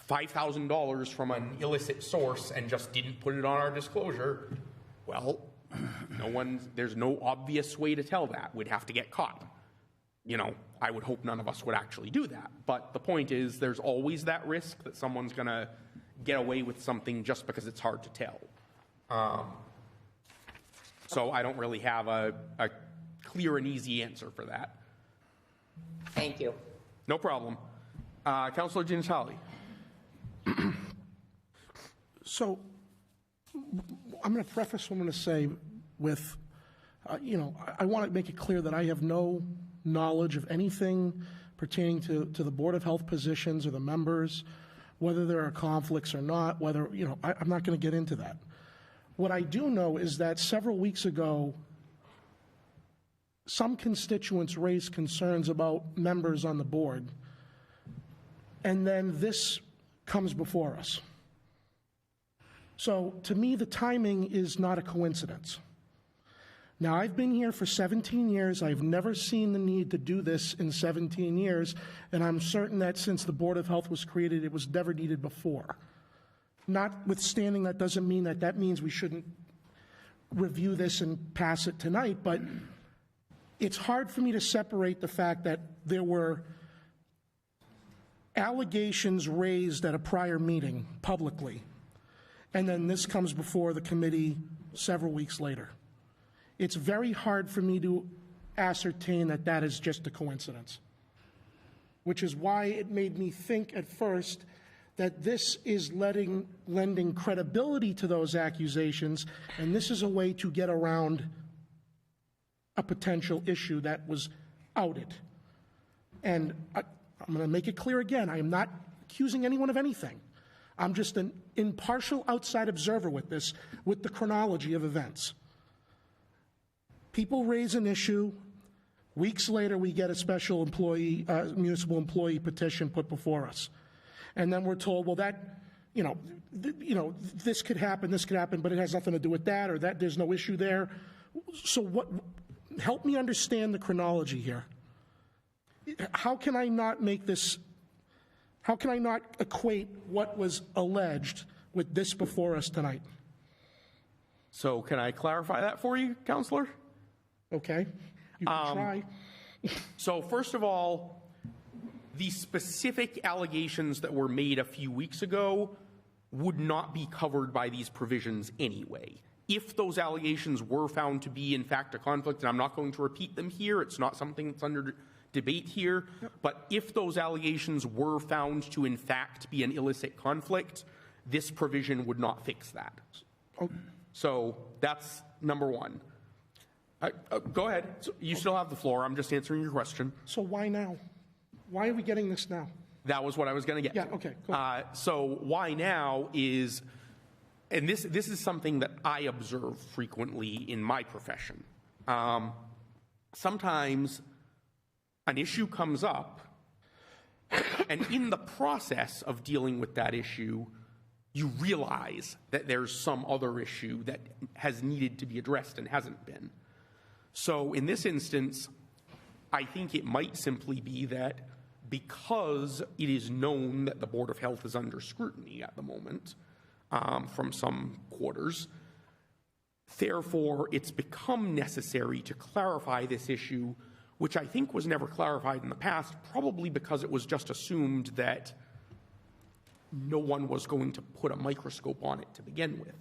$5,000 from an illicit source and just didn't put it on our disclosure, well, there's no obvious way to tell that. We'd have to get caught. I would hope none of us would actually do that. But the point is, there's always that risk that someone's going to get away with something just because it's hard to tell. So I don't really have a clear and easy answer for that. Thank you. No problem. Councillor Gianitali. So I'm going to preface what I'm going to say with, I want to make it clear that I have no knowledge of anything pertaining to the Board of Health positions or the members, whether there are conflicts or not, whether, I'm not going to get into that. What I do know is that several weeks ago, some constituents raised concerns about members on the board, and then this comes before us. So to me, the timing is not a coincidence. Now, I've been here for 17 years. I've never seen the need to do this in 17 years, and I'm certain that since the Board of Health was created, it was never needed before. Notwithstanding, that doesn't mean that means we shouldn't review this and pass it tonight, but it's hard for me to separate the fact that there were allegations raised at a prior meeting publicly, and then this comes before the committee several weeks later. It's very hard for me to ascertain that that is just a coincidence, which is why it made me think at first that this is lending credibility to those accusations, and this is a way to get around a potential issue that was outed. And I'm going to make it clear again, I am not accusing anyone of anything. I'm just an impartial outside observer with this, with the chronology of events. People raise an issue. Weeks later, we get a special employee, municipal employee petition put before us. And then we're told, well, that, this could happen, but it has nothing to do with that, or that there's no issue there. So help me understand the chronology here. How can I not equate what was alleged with this before us tonight? So can I clarify that for you, Councillor? Okay, you can try. So first of all, the specific allegations that were made a few weeks ago would not be covered by these provisions anyway. If those allegations were found to be, in fact, a conflict, and I'm not going to repeat them here, it's not something that's under debate here, but if those allegations were found to, in fact, be an illicit conflict, this provision would not fix that. So that's number one. Go ahead. You still have the floor. I'm just answering your question. So why now? Why are we getting this now? That was what I was going to get to. Yeah, okay. Cool. So why now is, and this is something that I observe frequently in my profession. Sometimes an issue comes up, and in the process of dealing with that issue, you realize that there's some other issue that has needed to be addressed and hasn't been. So in this instance, I think it might simply be that because it is known that the Board of Health is under scrutiny at the moment from some quarters, therefore it's become necessary to clarify this issue which I think was never clarified in the past, probably because it was just assumed that no one was going to put a microscope on it to begin with.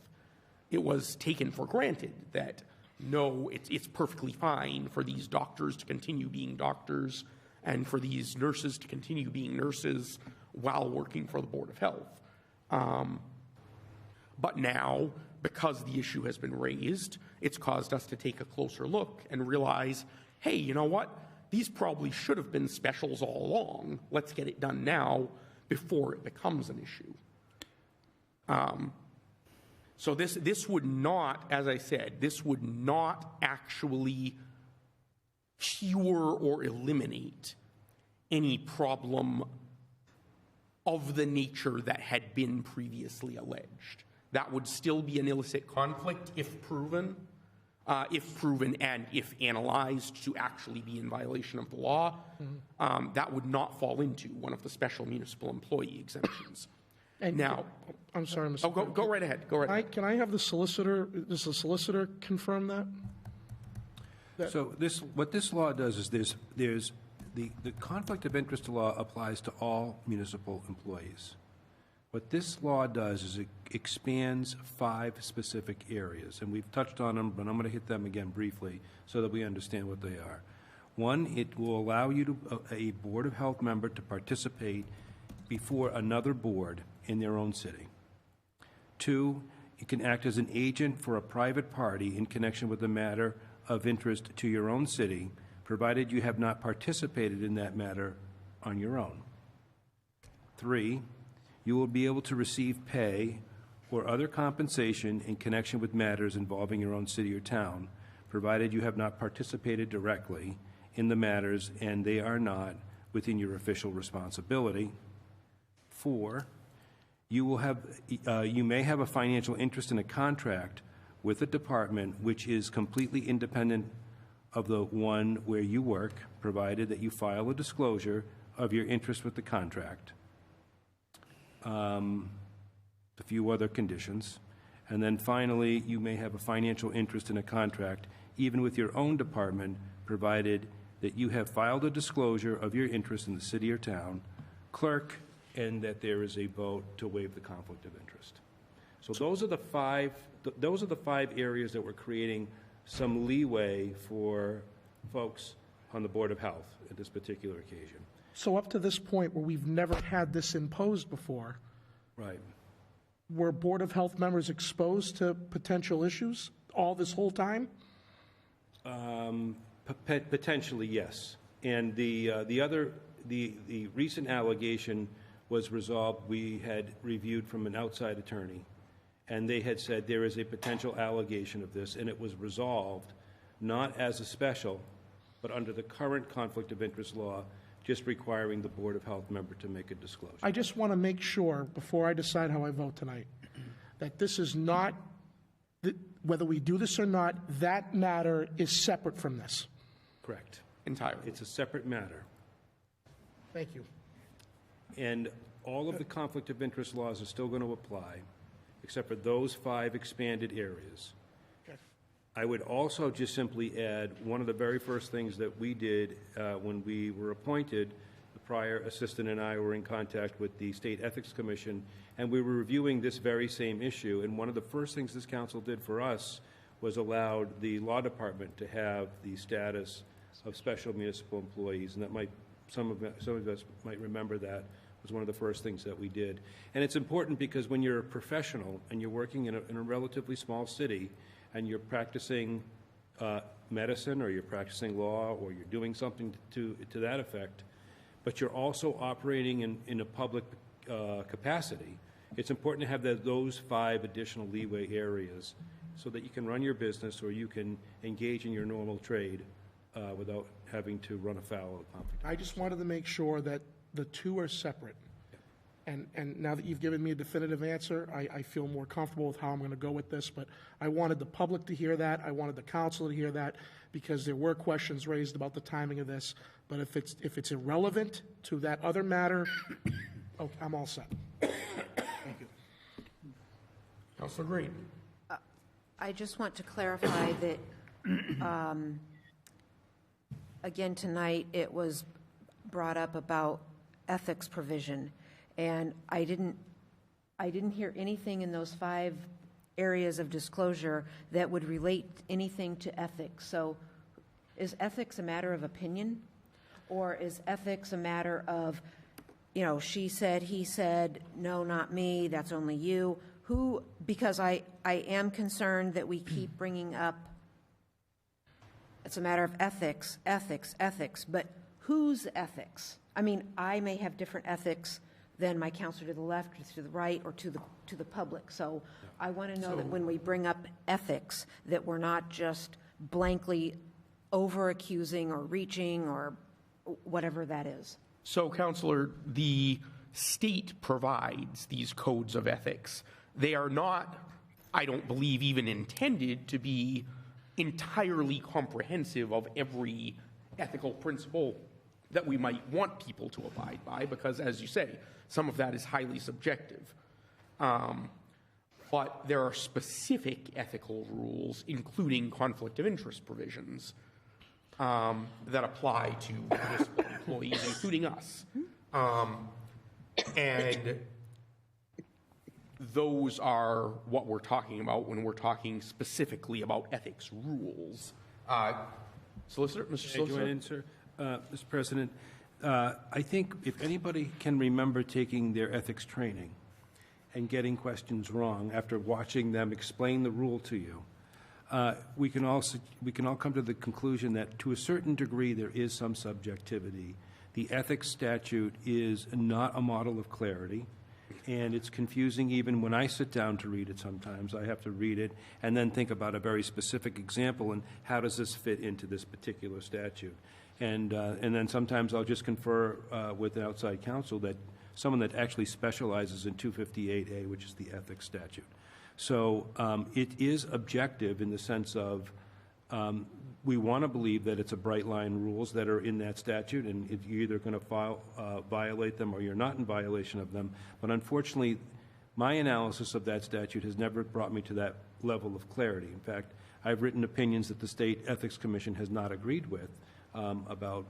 It was taken for granted that, no, it's perfectly fine for these doctors to continue being doctors and for these nurses to continue being nurses while working for the Board of Health. But now, because the issue has been raised, it's caused us to take a closer look and realize, hey, you know what? These probably should have been specials all along. Let's get it done now before it becomes an issue. So this would not, as I said, this would not actually cure or eliminate any problem of the nature that had been previously alleged. That would still be an illicit conflict if proven and if analyzed to actually be in violation of the law. That would not fall into one of the special municipal employee exemptions. And now, I'm sorry, Mr. go right ahead. Go right ahead. Can I have the solicitor, does the solicitor confirm that? So what this law does is there's the conflict of interest law applies to all municipal employees. What this law does is it expands 5 specific areas, and we've touched on them, but I'm going to hit them again briefly so that we understand what they are. 1, it will allow a Board of Health member to participate before another board in their own city. 2, it can act as an agent for a private party in connection with a matter of interest to your own city, provided you have not participated in that matter on your own. 3, you will be able to receive pay or other compensation in connection with matters involving your own city or town, provided you have not participated directly in the matters and they are not within your official responsibility. 4, you may have a financial interest in a contract with a department which is completely independent of the one where you work, provided that you file a disclosure of your interest with the contract. A few other conditions. And then finally, you may have a financial interest in a contract, even with your own department, provided that you have filed a disclosure of your interest in the city or town clerk, and that there is a vote to waive the conflict of interest. So those are the 5 areas that we're creating some leeway for folks on the Board of Health at this particular occasion. So up to this point where we've never had this imposed before, Right. were Board of Health members exposed to potential issues all this whole time? Potentially, yes. And the recent allegation was resolved. We had reviewed from an outside attorney, and they had said there is a potential allegation of this, and it was resolved not as a special, but under the current conflict of interest law, just requiring the Board of Health member to make a disclosure. I just want to make sure, before I decide how I vote tonight, that this is not, whether we do this or not, that matter is separate from this. Correct. Entirely. It's a separate matter. Thank you. And all of the conflict of interest laws are still going to apply, except for those 5 expanded areas. Okay. I would also just simply add, one of the very first things that we did when we were appointed, the prior assistant and I were in contact with the State Ethics Commission, and we were reviewing this very same issue. And one of the first things this council did for us was allowed the law department to have the status of special municipal employees, and that might some of us might remember that was one of the first things that we did. And it's important because when you're a professional and you're working in a relatively small city and you're practicing medicine or you're practicing law or you're doing something to that effect, but you're also operating in a public capacity, it's important to have those 5 additional leeway areas so that you can run your business or you can engage in your normal trade without having to run afoul of conflict. I just wanted to make sure that the 2 are separate. And now that you've given me a definitive answer, I feel more comfortable with how I'm going to go with this. But I wanted the public to hear that. I wanted the council to hear that, because there were questions raised about the timing of this. But if it's irrelevant to that other matter, okay, I'm all set. Thank you. Councilor Green. I just want to clarify that again, tonight, it was brought up about ethics provision, and I didn't hear anything in those 5 areas of disclosure that would relate anything to ethics. So is ethics a matter of opinion? Or is ethics a matter of, she said, he said, no, not me, that's only you? Because I am concerned that we keep bringing up, it's a matter of ethics, but whose ethics? I mean, I may have different ethics than my counselor to the left or to the right or to the public. So I want to know that when we bring up ethics, that we're not just blankly over-accusing or reaching or whatever that is. So, Counselor, the state provides these codes of ethics. They are not, I don't believe, even intended to be entirely comprehensive of every ethical principle that we might want people to abide by, because, as you say, some of that is highly subjective. But there are specific ethical rules, including conflict of interest provisions, that apply to municipal employees, including us. And those are what we're talking about when we're talking specifically about ethics rules. Solicitor, Mr. Solicitor? Join in, sir? Mr. President, I think if anybody can remember taking their ethics training and getting questions wrong after watching them explain the rule to you, we can all come to the conclusion that to a certain degree there is some subjectivity. The ethics statute is not a model of clarity, and it's confusing even when I sit down to read it sometimes. I have to read it and then think about a very specific example and how does this fit into this particular statute. And then sometimes I'll just confer with an outside counsel, that someone that actually specializes in 258A, which is the ethics statute. So it is objective in the sense of we want to believe that it's a bright line rules that are in that statute, and you're either going to violate them or you're not in violation of them. But unfortunately, my analysis of that statute has never brought me to that level of clarity. In fact, I've written opinions that the State Ethics Commission has not agreed with about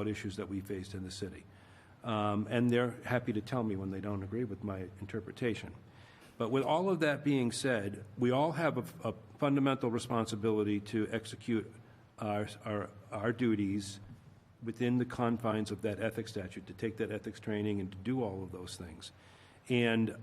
issues that we faced in the city. And they're happy to tell me when they don't agree with my interpretation. But with all of that being said, we all have a fundamental responsibility to execute our duties within the confines of that ethics statute, to take that ethics training and to do all of those things. And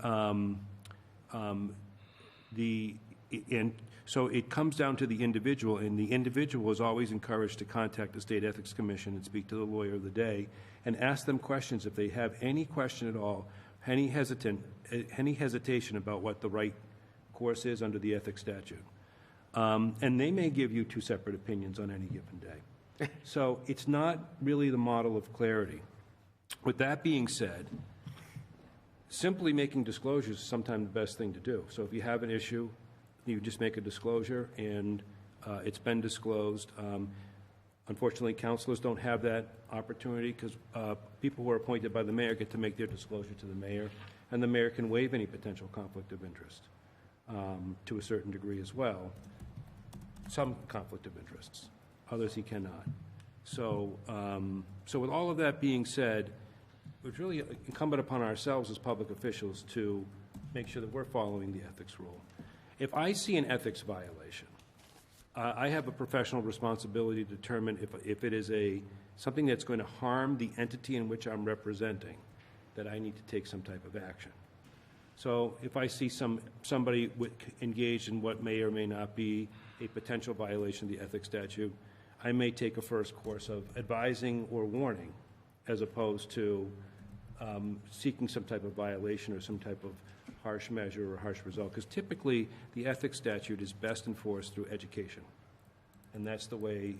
so it comes down to the individual, and the individual is always encouraged to contact the State Ethics Commission and speak to the lawyer of the day and ask them questions if they have any question at all, any hesitation about what the right course is under the ethics statute. And they may give you 2 separate opinions on any given day. So it's not really the model of clarity. With that being said, simply making disclosures is sometimes the best thing to do. So if you have an issue, you just make a disclosure, and it's been disclosed. Unfortunately, councilors don't have that opportunity because people who are appointed by the mayor get to make their disclosure to the mayor, and the mayor can waive any potential conflict of interest to a certain degree as well. Some conflict of interests, others he cannot. So, so with all of that being said, it's really incumbent upon ourselves as public officials to make sure that we're following the ethics rule. If I see an ethics violation, I have a professional responsibility to determine if it is something that's going to harm the entity in which I'm representing, that I need to take some type of action. So if I see somebody engaged in what may or may not be a potential violation of the ethics statute, I may take a first course of advising or warning, as opposed to seeking some type of violation or some type of harsh measure or harsh result, because typically the ethics statute is best enforced through education, and that's the way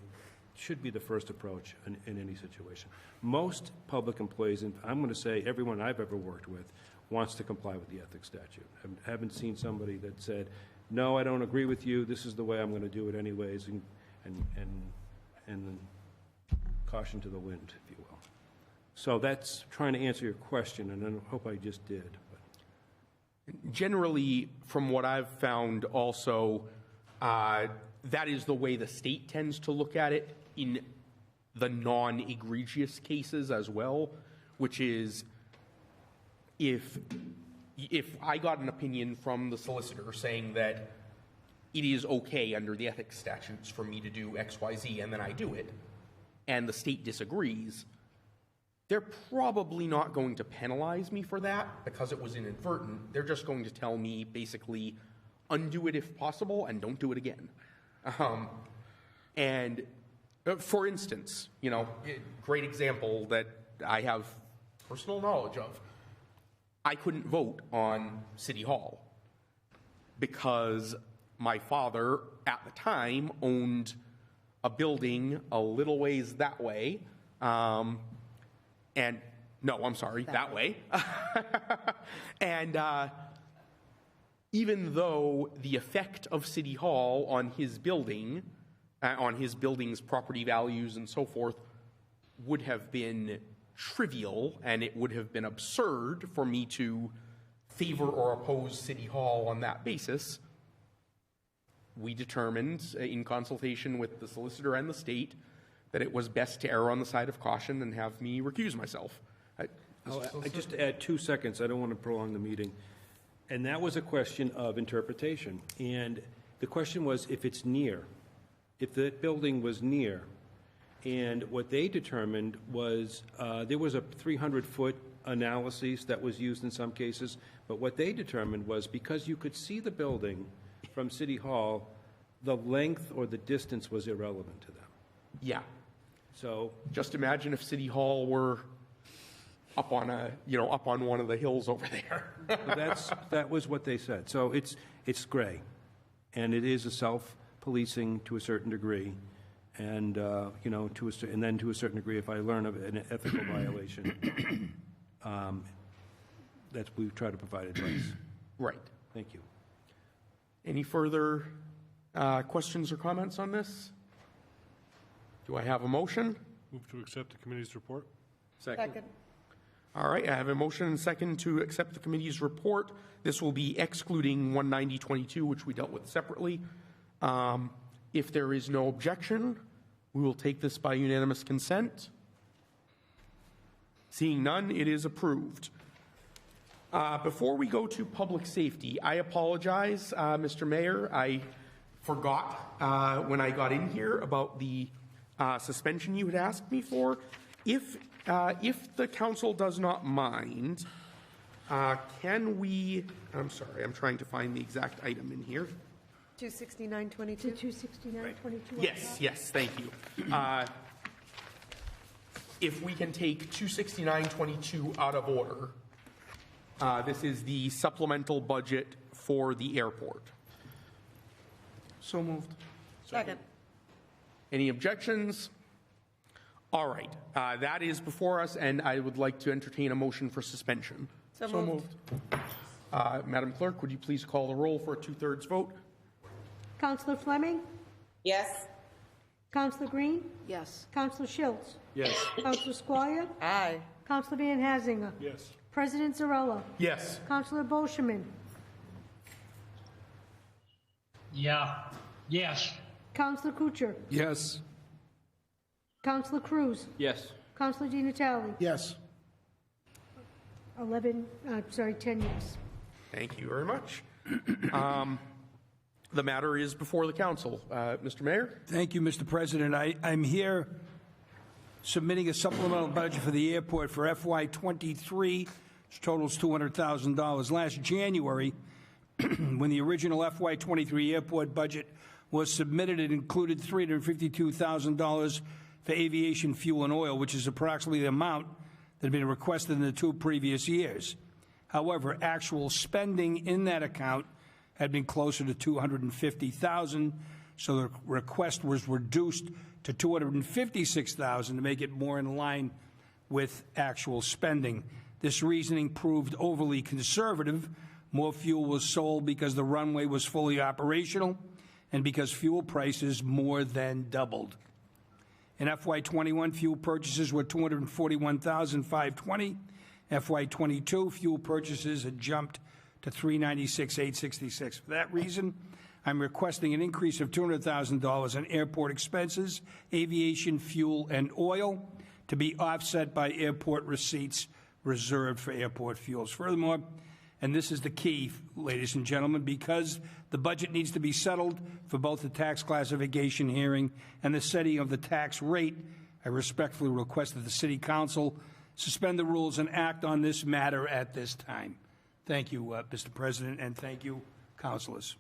should be the first approach in any situation. Most public employees, and I'm going to say everyone I've ever worked with, wants to comply with the ethics statute. I haven't seen somebody that said, no, I don't agree with you, this is the way I'm going to do it anyways, and caution to the wind, if you will. So that's trying to answer your question, and I hope I just did. Generally, from what I've found also, that is the way the state tends to look at it in the non-egregious cases as well, which is if I got an opinion from the solicitor saying that it is okay under the ethics statutes for me to do X, Y, Z, and then I do it, and the state disagrees, they're probably not going to penalize me for that because it was inadvertent. They're just going to tell me basically undo it if possible and don't do it again. And for instance, great example that I have personal knowledge of, I couldn't vote on City Hall because my father at the time owned a building a little ways that way, and no, I'm sorry, that way. And even though the effect of City Hall on his building, on his building's property values and so forth, would have been trivial, and it would have been absurd for me to favor or oppose City Hall on that basis, we determined, in consultation with the solicitor and the state, that it was best to err on the side of caution and have me recuse myself. I just add 2 seconds. I don't want to prolong the meeting. And that was a question of interpretation. And the question was if it's near, if the building was near. And what they determined was there was a 300-foot analysis that was used in some cases, but what they determined was because you could see the building from City Hall, the length or the distance was irrelevant to them. Yeah. So just imagine if City Hall were up on up on one of the hills over there. that was what they said. So it's gray, and it is a self-policing to a certain degree, and and then to a certain degree, if I learn of an ethical violation, we try to provide advice. Right. Thank you. Any further questions or comments on this? Do I have a motion? Move to accept the committee's report. Second. All right, I have a motion and second to accept the committee's report. This will be excluding 19022, which we dealt with separately. If there is no objection, we will take this by unanimous consent. Seeing none, it is approved. Before we go to public safety, I apologize, Mr. Mayor. I forgot when I got in here about the suspension you had asked me for. If the council does not mind, can we, I'm sorry, I'm trying to find the exact item in here. 26922. 26922. Yes, thank you. If we can take 26922 out of order, this is the supplemental budget for the airport. So moved. Second. Any objections? All right, that is before us, and I would like to entertain a motion for suspension. So moved. Madam Clerk, would you please call the roll for a 2/3 vote? Counselor Fleming? Yes. Counselor Green? Yes. Counselor Schultz? Yes. Counselor Squire? Aye. Counselor Van Hazinga? Yes. President Zarella? Yes. Counselor Bolsheman? Yeah. Yes. Counselor Kuchar? Yes. Counselor Cruz? Yes. Counselor Di Natale? Yes. 10 yes. Thank you very much. The matter is before the council. Mr. Mayor? Thank you, Mr. President. I'm here submitting a supplemental budget for the airport for FY23, which totals $200,000. Last January, when the original FY23 airport budget was submitted, it included $352,000 for aviation fuel and oil, which is approximately the amount that had been requested in the 2 previous years. However, actual spending in that account had been closer to $250,000, so the request was reduced to $256,000 to make it more in line with actual spending. This reasoning proved overly conservative. More fuel was sold because the runway was fully operational and because fuel prices more than doubled. In FY21, fuel purchases were $241,520. FY22, fuel purchases had jumped to $396,866. For that reason, I'm requesting an increase of $200,000 in airport expenses, aviation fuel, and oil to be offset by airport receipts reserved for airport fuels. Furthermore, and this is the key, ladies and gentlemen, because the budget needs to be settled for both the tax classification hearing and the setting of the tax rate, I respectfully request that the City Council suspend the rules and act on this matter at this time. Thank you, Mr. President, and thank you, councilors.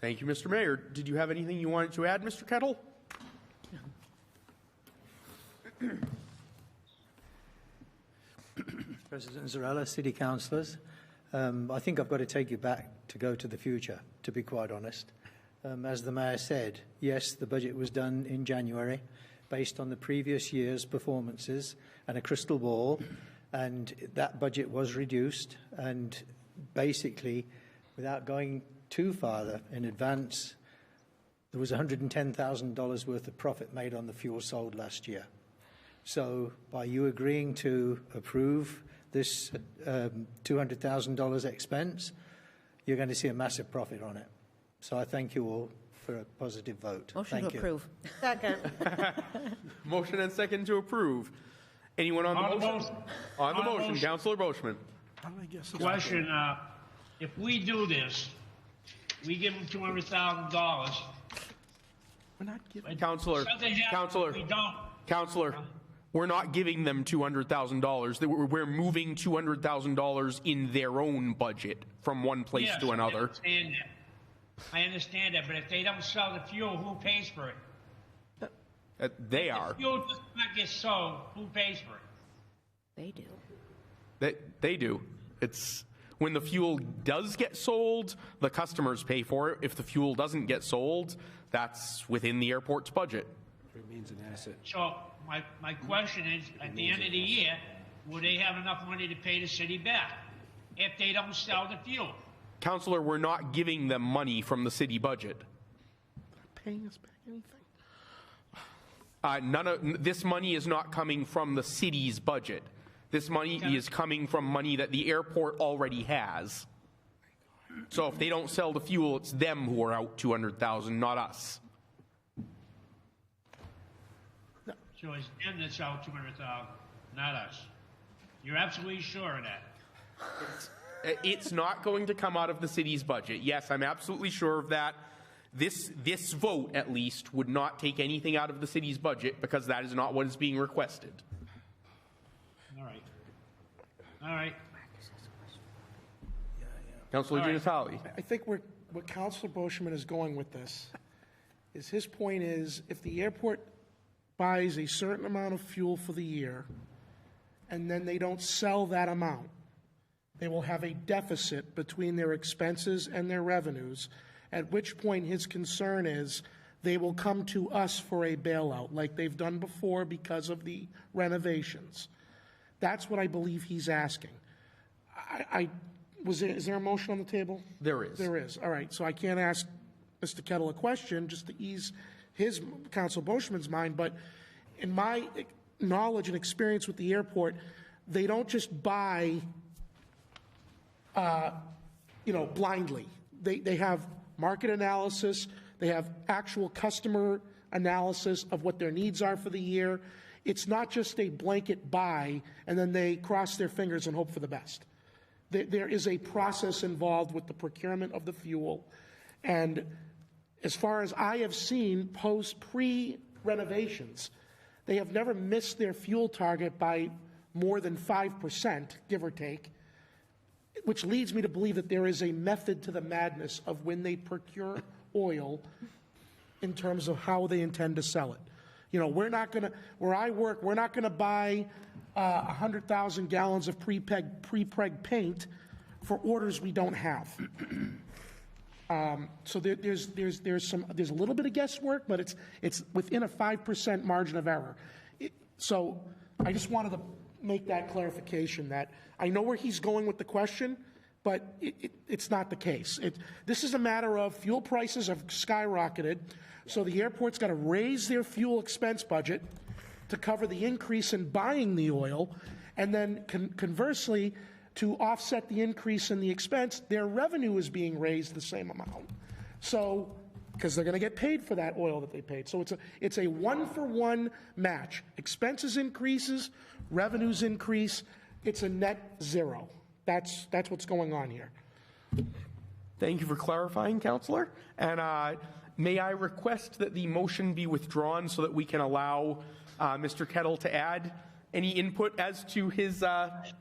Thank you, Mr. Mayor. Did you have anything you wanted to add, Mr. Kettle? President Zarella, City Councillors, I think I've got to take you back to go to the future, to be quite honest. As the Mayor said, yes, the budget was done in January based on the previous year's performances and a crystal ball, and that budget was reduced, and basically, without going too far in advance, there was $110,000 worth of profit made on the fuel sold last year. So by you agreeing to approve this $200,000 expense, you're going to see a massive profit on it. So I thank you all for a positive vote. Motion to approve. Second. Motion and second to approve. Anyone on the motion? On the motion, Councillor Boschman. Question, if we do this, we give them $200,000. We're not giving. Councillor, We don't. Councillor, we're not giving them $200,000. We're moving $200,000 in their own budget from one place to another. I understand that, but if they don't sell the fuel, who pays for it? They are. If fuel does not get sold, who pays for it? They do. They do. It's when the fuel does get sold, the customers pay for it. If the fuel doesn't get sold, that's within the airport's budget. It means an asset. So my question is, at the end of the year, will they have enough money to pay the city back if they don't sell the fuel? Councillor, we're not giving them money from the city budget. Paying us back anything? This money is not coming from the city's budget. This money is coming from money that the airport already has. So if they don't sell the fuel, it's them who are out $200,000, not us. So it's them that sell $200,000, not us. You're absolutely sure of that? It's not going to come out of the city's budget. Yes, I'm absolutely sure of that. This vote, at least, would not take anything out of the city's budget because that is not what is being requested. All right. Councillor Giannatalli. I think where Councillor Boschman is going with this is his point is if the airport buys a certain amount of fuel for the year and then they don't sell that amount, they will have a deficit between their expenses and their revenues, at which point his concern is they will come to us for a bailout like they've done before because of the renovations. That's what I believe he's asking. Is there a motion on the table? There is. There is. All right. So I can't ask Mr. Kettle a question just to ease his, Council Boschman's mind, but in my knowledge and experience with the airport, they don't just buy, blindly. They have market analysis. They have actual customer analysis of what their needs are for the year. It's not just a blanket buy and then they cross their fingers and hope for the best. There is a process involved with the procurement of the fuel. And as far as I have seen pre-renovations, they have never missed their fuel target by more than 5%, give or take, which leads me to believe that there is a method to the madness of when they procure oil in terms of how they intend to sell it. We're not going to, where I work, we're not going to buy 100,000 gallons of pre-preg paint for orders we don't have. So there's a little bit of guesswork, but it's within a 5% margin of error. So I just wanted to make that clarification that I know where he's going with the question, but it's not the case. This is a matter of fuel prices have skyrocketed, so the airport's got to raise their fuel expense budget to cover the increase in buying the oil, and then conversely, to offset the increase in the expense, their revenue is being raised the same amount. So, because they're going to get paid for that oil that they paid. So it's a one-for-one match. Expenses increases, revenues increase. It's a net zero. That's what's going on here. Thank you for clarifying, Counselor. And may I request that the motion be withdrawn so that we can allow Mr. Kettle to add any input as to his, I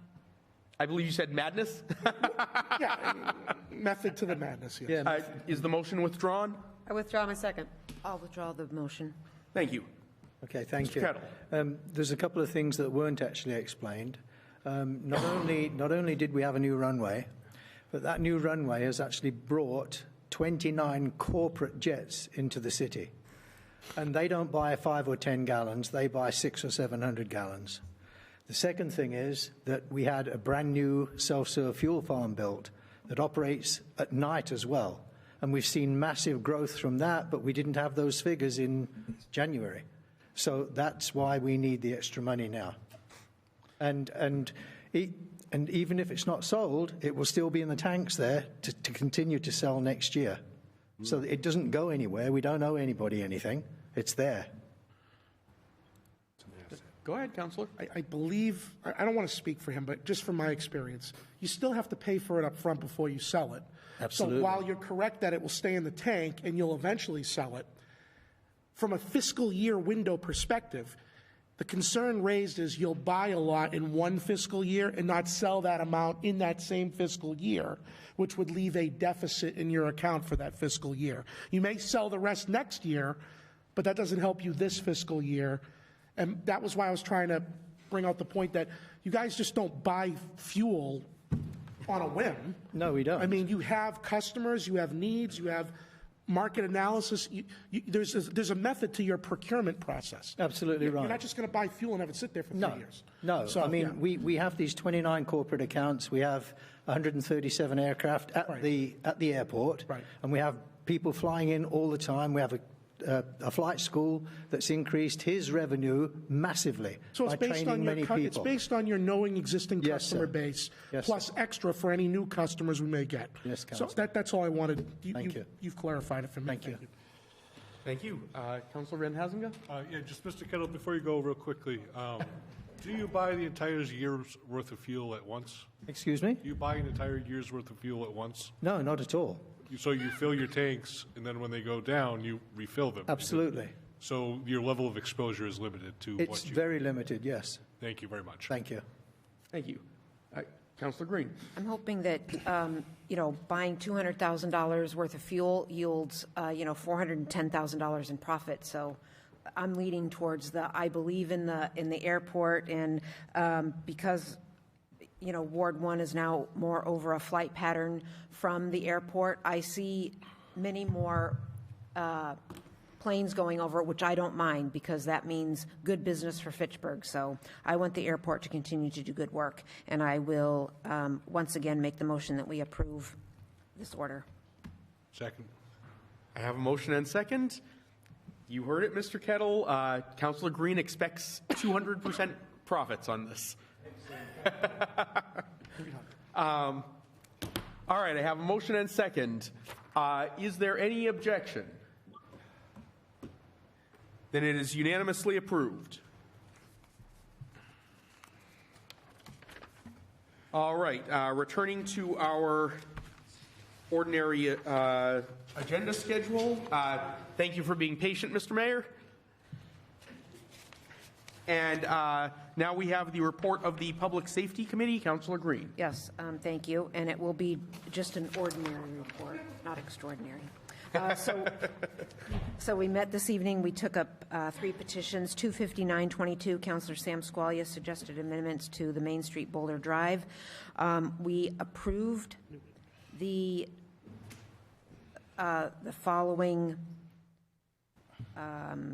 believe you said madness? Yeah, method to the madness, yes. Yeah. Is the motion withdrawn? I withdraw my second. I'll withdraw the motion. Thank you. Okay, thank Mr. you. Kettle. There's a couple of things that weren't actually explained. Not only did we have a new runway, but that new runway has actually brought 29 corporate jets into the city. And they don't buy 5 or 10 gallons, they buy 600 or 700 gallons. The second thing is that we had a brand new self-serve fuel farm built that operates at night as well. And we've seen massive growth from that, but we didn't have those figures in January. So that's why we need the extra money now. And even if it's not sold, it will still be in the tanks there to continue to sell next year. So it doesn't go anywhere. We don't owe anybody anything. It's there. Go ahead, Counselor. I believe, I don't want to speak for him, but just from my experience, you still have to pay for it up front before you sell it. Absolutely. So while you're correct that it will stay in the tank and you'll eventually sell it, from a fiscal year window perspective, the concern raised is you'll buy a lot in one fiscal year and not sell that amount in that same fiscal year, which would leave a deficit in your account for that fiscal year. You may sell the rest next year, but that doesn't help you this fiscal year. And that was why I was trying to bring out the point that you guys just don't buy fuel on a whim. No, we don't. I mean, you have customers, you have needs, you have market analysis. There's a method to your procurement process. Absolutely right. You're not just going to buy fuel and have it sit there for 3 years. No, So, I mean, yeah. we have these 29 corporate accounts. We have 137 aircraft at the airport. Right. And we have people flying in all the time. We have a flight school that's increased his revenue massively So it's by based training on many it's people. based on your knowing existing Yes, customer sir. base, Yes, plus sir. extra for any new customers we may get. Yes, So Councillor. that's all I wanted. Thank you. You've clarified it for me. Thank you. Thank you. Councilor Van Hazinga? Yeah, just Mr. Kettle, before you go real quickly, do you buy the entire year's worth of fuel at once? Excuse me? Do you buy an entire year's worth of fuel at once? No, not at all. So you fill your tanks, and then when they go down, you refill them? Absolutely. So your level of exposure is limited to It's what you... very limited, yes. Thank you very much. Thank you. Thank you. Councilor Green? I'm hoping that, buying $200,000 worth of fuel yields, $410,000 in profit. So I'm leaning towards I believe in the airport, and because, Ward 1 is now more over a flight pattern from the airport, I see many more planes going over, which I don't mind, because that means good business for Fitchburg. So I want the airport to continue to do good work, and I will once again make the motion that we approve this order. Second. I have a motion and second. You heard it, Mr. Kettle. Councilor Green expects 200% profits on this. All right, I have a motion and second. Is there any objection? Then it is unanimously approved. All right, returning to our ordinary agenda schedule. Thank you for being patient, Mr. Mayor. And now we have the report of the Public Safety Committee. Councilor Green. Yes, thank you, and it will be just an ordinary report, not extraordinary. So we met this evening. We took up 3 petitions. 25922, Councilor Sam Squalia suggested amendments to the Main Street Boulder Drive. We approved the following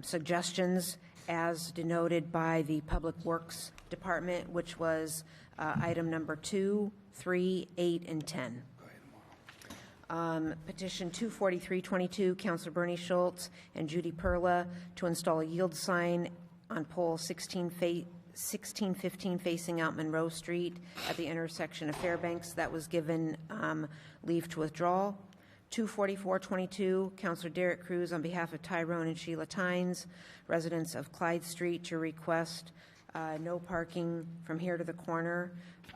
suggestions as denoted by the Public Works Department, which was item number 2, 3, 8, and 10. Petition 24322, Councilor Bernie Schultz and Judy Perla to install a yield sign on pole 1615 facing out Monroe Street at the intersection of Fairbanks. That was given leave to withdraw. 24422, Counselor Derek Cruz on behalf of Tyrone and Sheila Tynes, residents of Clyde Street, to request no parking from here to the corner,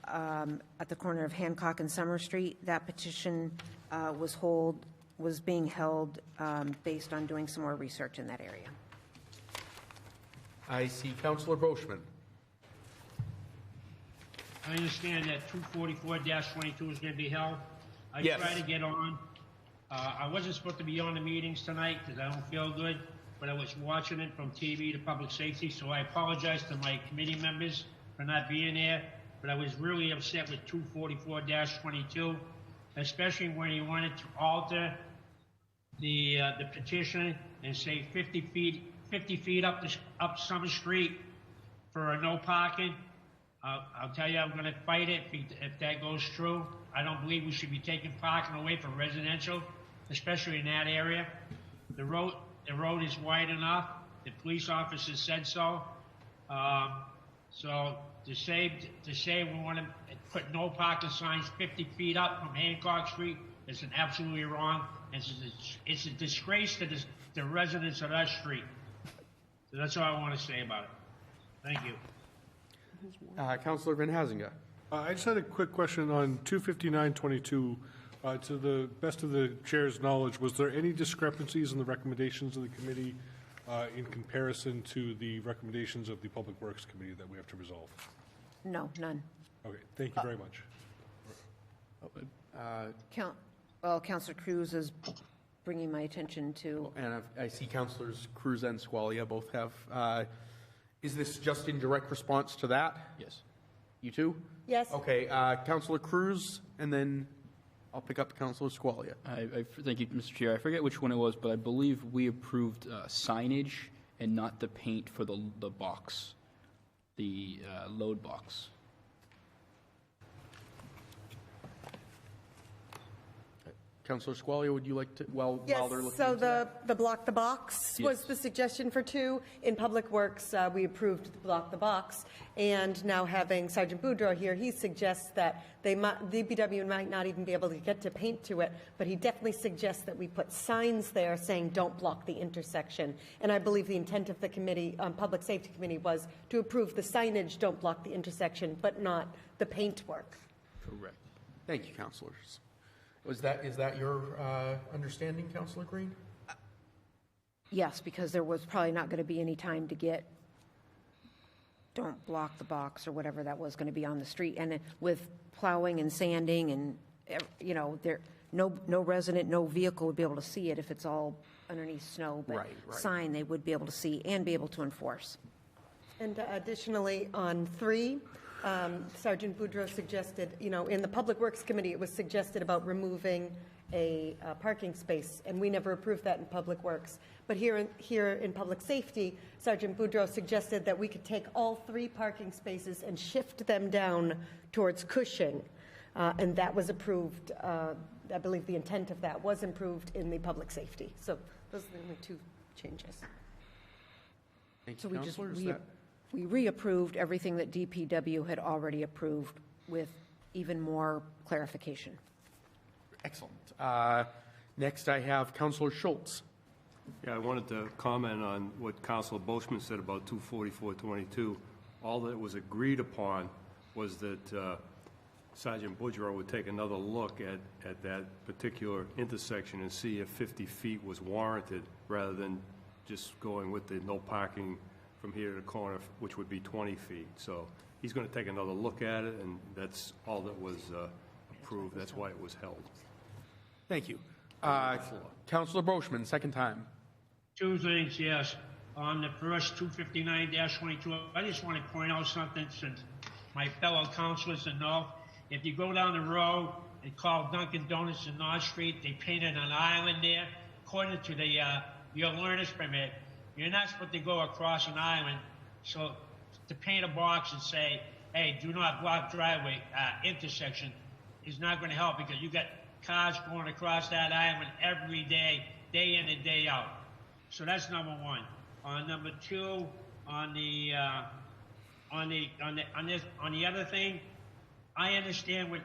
at the corner of Hancock and Summer Street. That petition was being held based on doing some more research in that area. I see Councillor Boschman. I understand that 244-22 is going to be held. I Yes. tried to get on. I wasn't supposed to be on the meetings tonight because I don't feel good, but I was watching it from TV to public safety, so I apologize to my committee members for not being there, but I was really upset with 244-22, especially when he wanted to alter the petition and say 50 feet up Summer Street for a no parking. I'll tell you, I'm going to fight it if that goes through. I don't believe we should be taking parking away from residential, especially in that area. The road is wide enough. The police officers said so. So to say we want to put no parking signs 50 feet up from Hancock Street is absolutely wrong. It's a disgrace to the residents of that street. So that's all I want to say about it. Thank you. Councillor Van Hazinga. I just had a quick question on 25922. To the best of the chair's knowledge, was there any discrepancies in the recommendations of the committee in comparison to the recommendations of the Public Works Committee that we have to resolve? No, none. Okay, thank you very much. Councilor Cruz is bringing my attention to. And I see Councillors Cruz and Squalia both have. Is this just in direct response to that? Yes. You too? Yes. Okay, Councillor Cruz, and then I'll pick up Councillor Squalia. Thank you, Mr. Chair. I forget which one it was, but I believe we approved signage and not the paint for the box, the load box. Councillor Squalia, would you like to, while they're looking Yes, so into that? the block the box was Yes. the suggestion for 2. In Public Works, we approved the block the box. And now having Sergeant Boudreau here, he suggests that DPW might not even be able to get to paint to it, but he definitely suggests that we put signs there saying don't block the intersection. And I believe the intent of the committee, Public Safety Committee, was to approve the signage, don't block the intersection, but not the paint work. Correct. Thank you, Councillors. Is that your understanding, Councillor Green? Yes, because there was probably not going to be any time to get, don't block the box or whatever that was going to be on the street. And with plowing and sanding and, no resident, no vehicle would be able to see it if it's all underneath snow. But Right. sign they would be able to see and be able to enforce. And additionally, on 3, Sergeant Boudreau suggested, in the Public Works Committee, it was suggested about removing a parking space, and we never approved that in Public Works. But here in Public Safety, Sergeant Boudreau suggested that we could take all 3 parking spaces and shift them down towards Cushing, and that was approved. I believe the intent of that was improved in the Public Safety. So those are the only 2 changes. Thank So you, we just Councillors. we reapproved everything that DPW had already approved with even more clarification. Excellent. Next, I have Councillor Schultz. Yeah, I wanted to comment on what Councilor Boschman said about 24422. All that was agreed upon was that Sergeant Boudreau would take another look at that particular intersection and see if 50 feet was warranted rather than just going with the no parking from here to the corner, which would be 20 feet. So he's going to take another look at it, and that's all that was approved. That's why it was held. Thank you. Councillor Boschman, second time. 2 things, yes. On the first 259-22, I just want to point out something since my fellow councilors know. If you go down the road and call Dunkin' Donuts in North Street, they painted an island there. According to your learner's permit, you're not supposed to go across an island. So to paint a box and say, hey, do not block driveway intersection is not going to help, because you got cars going across that island every day, day in and day out. So that's number 1. Number 2, on the other thing, I understand what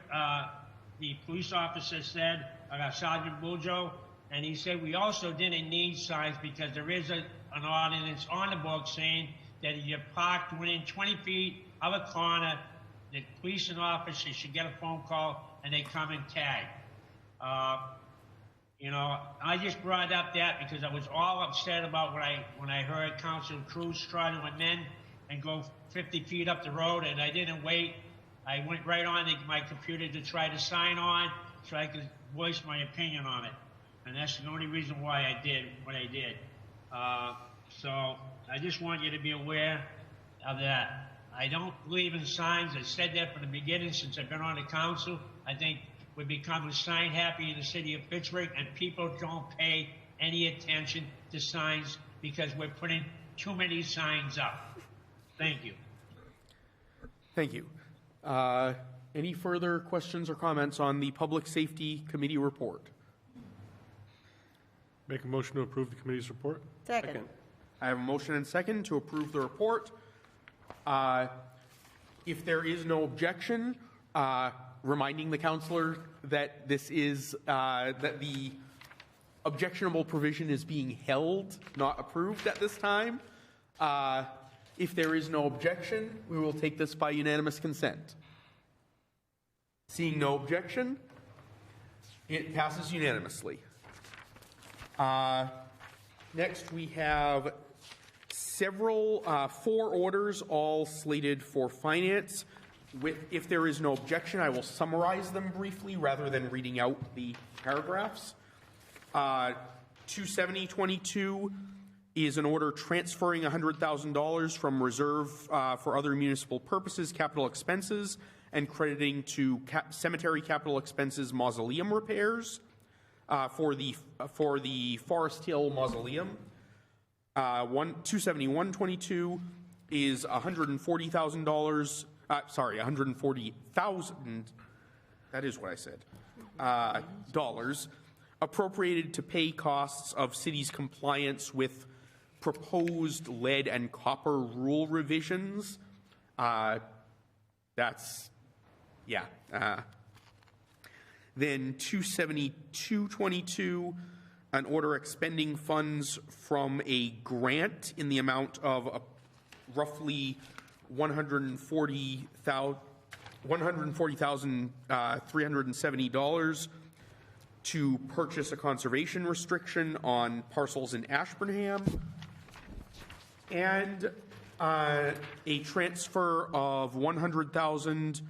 the police officer said Sergeant Boudreaux, and he said we also didn't need signs because there is an ordinance on the book saying that if you're parked within 20 feet of a corner, the police and officers should get a phone call and they come and tag. I just brought up that because I was all upset about when I heard Councilor Cruz try to amend and go 50 feet up the road, and I didn't wait. I went right on my computer to try to sign on so I could voice my opinion on it. And that's the only reason why I did what I did. So I just want you to be aware of that. I don't believe in signs. I said that from the beginning since I've been on the council. I think we're becoming sign happy in the city of Pittsburgh, and people don't pay any attention to signs because we're putting too many signs up. Thank you. Thank you. Any further questions or comments on the Public Safety Committee report? Make a motion to approve the committee's report. Second. I have a motion and second to approve the report. If there is no objection, reminding the councillor that this is, that the objectionable provision is being held, not approved at this time. If there is no objection, we will take this by unanimous consent. Seeing no objection, it passes unanimously. Next, we have several, 4 orders, all slated for finance. If there is no objection, I will summarize them briefly rather than reading out the paragraphs. 27022 is an order transferring $100,000 from reserve for other municipal purposes, capital expenses, and crediting to cemetery capital expenses mausoleum repairs for the Forest Hill Mausoleum. 27122 is $140,000. Sorry, $140,000. That is what I said. Dollars appropriated to pay costs of city's compliance with proposed lead and copper rule revisions. Then 27222, an order expending funds from a grant in the amount of roughly $140,370 to purchase a conservation restriction on parcels in Ashburnham, and a transfer of $100,000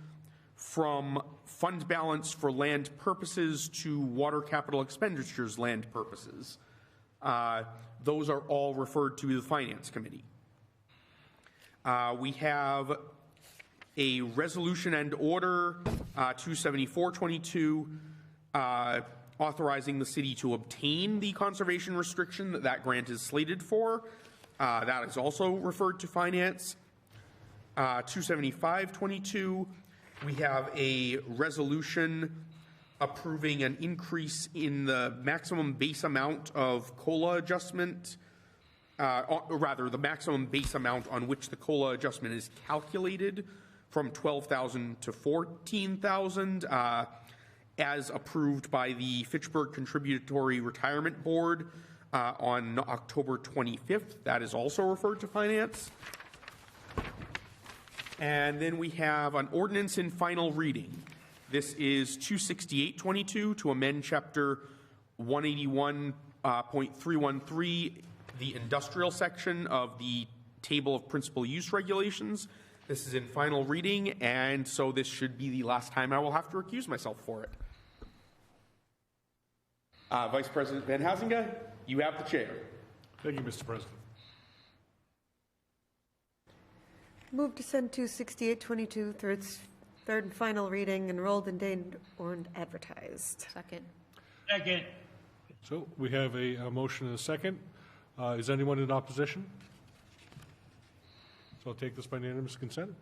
from fund balance for land purposes to water capital expenditures land purposes. Those are all referred to the Finance Committee. We have a resolution and order, 27422, authorizing the city to obtain the conservation restriction that grant is slated for. That is also referred to Finance. 27522, we have a resolution approving an increase in the maximum base amount of COLA adjustment, rather the maximum base amount on which the COLA adjustment is calculated from $12,000 to $14,000, as approved by the Fitchburg Contributory Retirement Board on October 25th. That is also referred to Finance. And then we have an ordinance in final reading. This is 26822 to amend Chapter 181.313, the industrial section of the Table of Principal Use Regulations. This is in final reading, and so this should be the last time I will have to recuse myself for it. Vice President Van Hazinga, you have the chair. Thank you, Mr. President. Move to send 26822 through its third and final reading, enrolled, ordained, and advertised. Second. Second. So we have a motion and a second. Is anyone in opposition? So I'll take this by unanimous consent.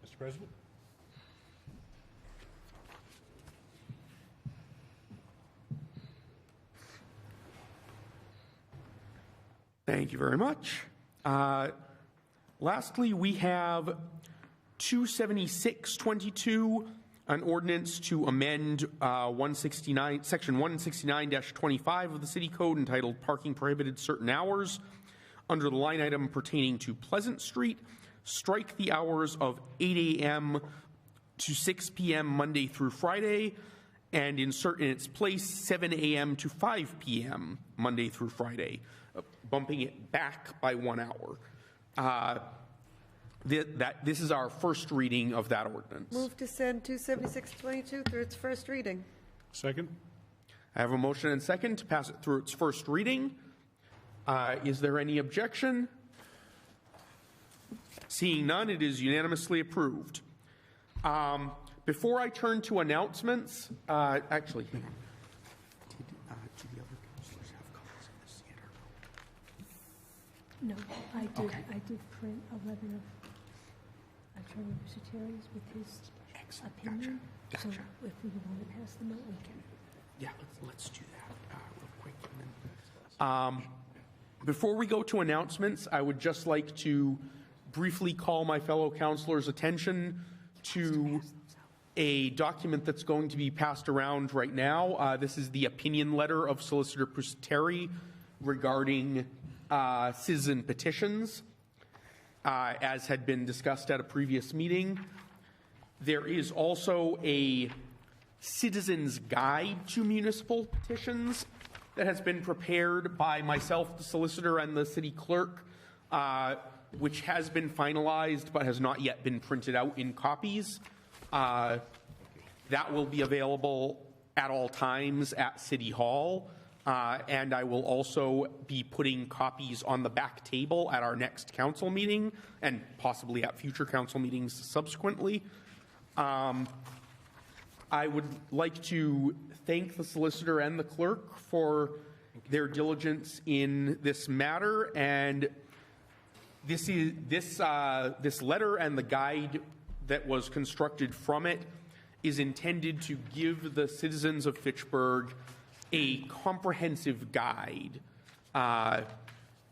Mr. President? Thank you very much. Lastly, we have 27622, an ordinance to amend section 169-25 of the City Code entitled Parking Prohibited Certain Hours under the line item pertaining to Pleasant Street, strike the hours of 8 a.m. to 6 p.m. Monday through Friday, and insert in its place 7 a.m. to 5 p.m. Monday through Friday, bumping it back by 1 hour. This is our first reading of that ordinance. Move to send 27622 through its first reading. Second? I have a motion and second to pass it through its first reading. Is there any objection? Seeing none, it is unanimously approved. Before I turn to announcements, actually, hang on. Do the other councilors have copies of this yet or no? No, I did print 11 of Attorney Secretary's with his opinion. Gotcha. So if we want to pass them out, we can. Yeah, let's do that real quick. And then, before we go to announcements, I would just like to briefly call my fellow councilors' attention to a document that's going to be passed around right now. This is the opinion letter of Solicitor Pusateri regarding citizen petitions, as had been discussed at a previous meeting. There is also a citizen's guide to municipal petitions that has been prepared by myself, the solicitor, and the city clerk, which has been finalized but has not yet been printed out in copies. That will be available at all times at City Hall. And I will also be putting copies on the back table at our next council meeting and possibly at future council meetings subsequently. I would like to thank the solicitor and the clerk for their diligence in this matter, and this letter and the guide that was constructed from it is intended to give the citizens of Fitchburg a comprehensive guide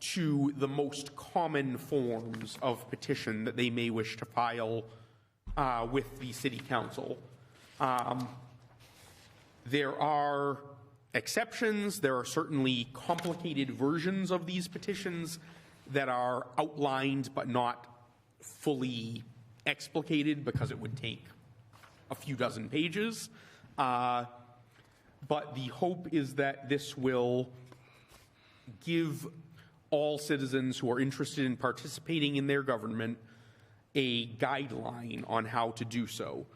to the most common forms of petition that they may wish to file with the City Council. There are exceptions. There are certainly complicated versions of these petitions that are outlined but not fully explicated because it would take a few dozen pages. But the hope is that this will give all citizens who are interested in participating in their government a guideline on how to do so.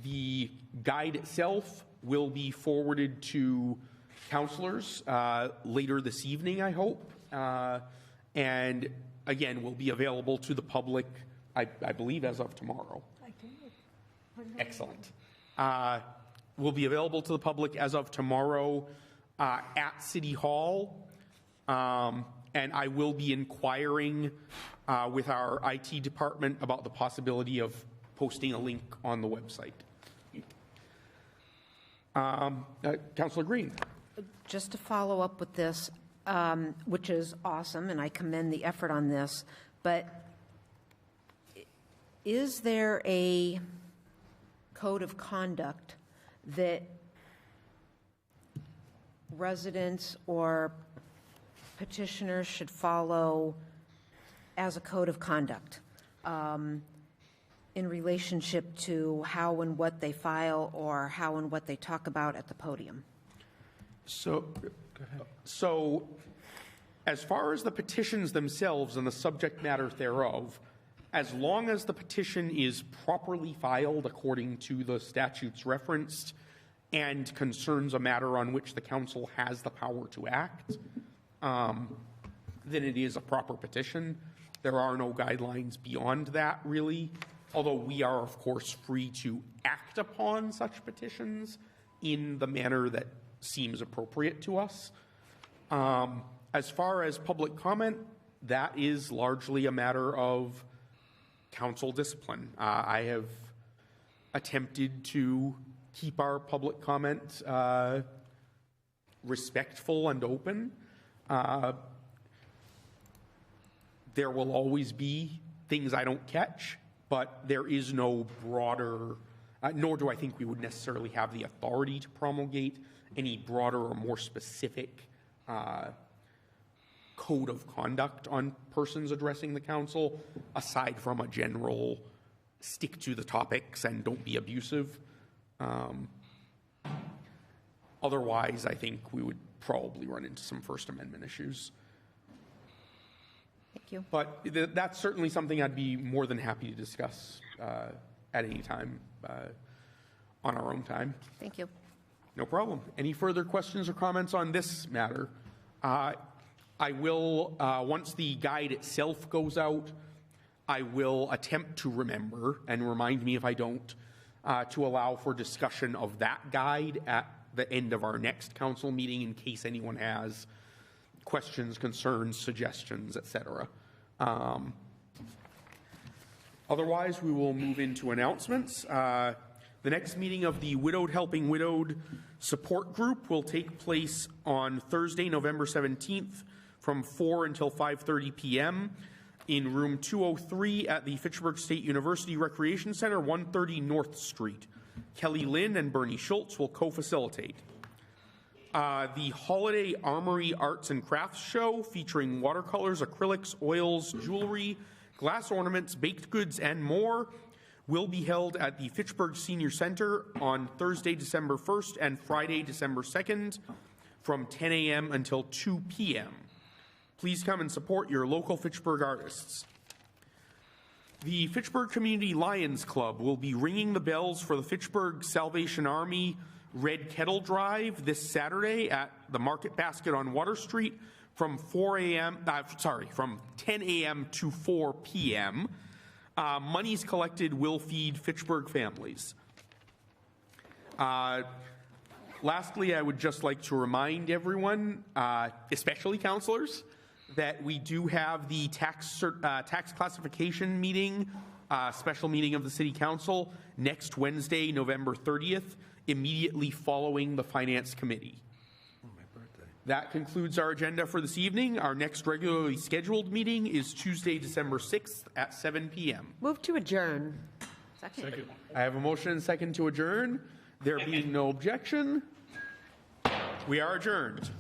The guide itself will be forwarded to councilors later this evening, I hope, and again will be available to the public, I believe, as of tomorrow. Excellent. Will be available to the public as of tomorrow at City Hall, and I will be inquiring with our IT department about the possibility of posting a link on the website. Councilor Green. Just to follow up with this, which is awesome, and I commend the effort on this, but is there a code of conduct that residents or petitioners should follow as a code of conduct in relationship to how and what they file or how and what they talk about at the podium? So as far as the petitions themselves and the subject matter thereof, as long as the petition is properly filed according to the statutes referenced and concerns a matter on which the council has the power to act, then it is a proper petition. There are no guidelines beyond that, really, although we are, of course, free to act upon such petitions in the manner that seems appropriate to us. As far as public comment, that is largely a matter of council discipline. I have attempted to keep our public comment respectful and open. There will always be things I don't catch, but there is no broader, nor do I think we would necessarily have the authority to promulgate any broader or more specific code of conduct on persons addressing the council, aside from a general stick to the topics and don't be abusive. Otherwise, I think we would probably run into some First Amendment issues. Thank you. But that's certainly something I'd be more than happy to discuss at any time on our own time. Thank you. No problem. Any further questions or comments on this matter? I will, once the guide itself goes out, I will attempt to remember, and remind me if I don't, to allow for discussion of that guide at the end of our next council meeting in case anyone has questions, concerns, suggestions, etc. Otherwise, we will move into announcements. The next meeting of the Widowed Helping Widowed Support Group will take place on Thursday, November 17th from 4 until 5:30 p.m. in room 203 at the Fitchburg State University Recreation Center, 130 North Street. Kelly Lynn and Bernie Schultz will co-facilitate. The Holiday Armory Arts and Crafts Show, featuring watercolors, acrylics, oils, jewelry, glass ornaments, baked goods, and more, will be held at the Fitchburg Senior Center on Thursday, December 1st and Friday, December 2nd from 10 a.m. until 2 p.m. Please come and support your local Fitchburg artists. The Fitchburg Community Lions Club will be ringing the bells for the Fitchburg Salvation Army Red Kettle Drive this Saturday at the Market Basket on Water Street from from 10 a.m. to 4 p.m. Monies collected will feed Fitchburg families. Lastly, I would just like to remind everyone, especially councillors, that we do have the tax classification meeting, special meeting of the City Council next Wednesday, November 30th, immediately following the Finance Committee. That concludes our agenda for this evening. Our next regularly scheduled meeting is Tuesday, December 6th at 7 p.m. Move to adjourn. Second. I have a motion and second to adjourn. There being no objection, we are adjourned.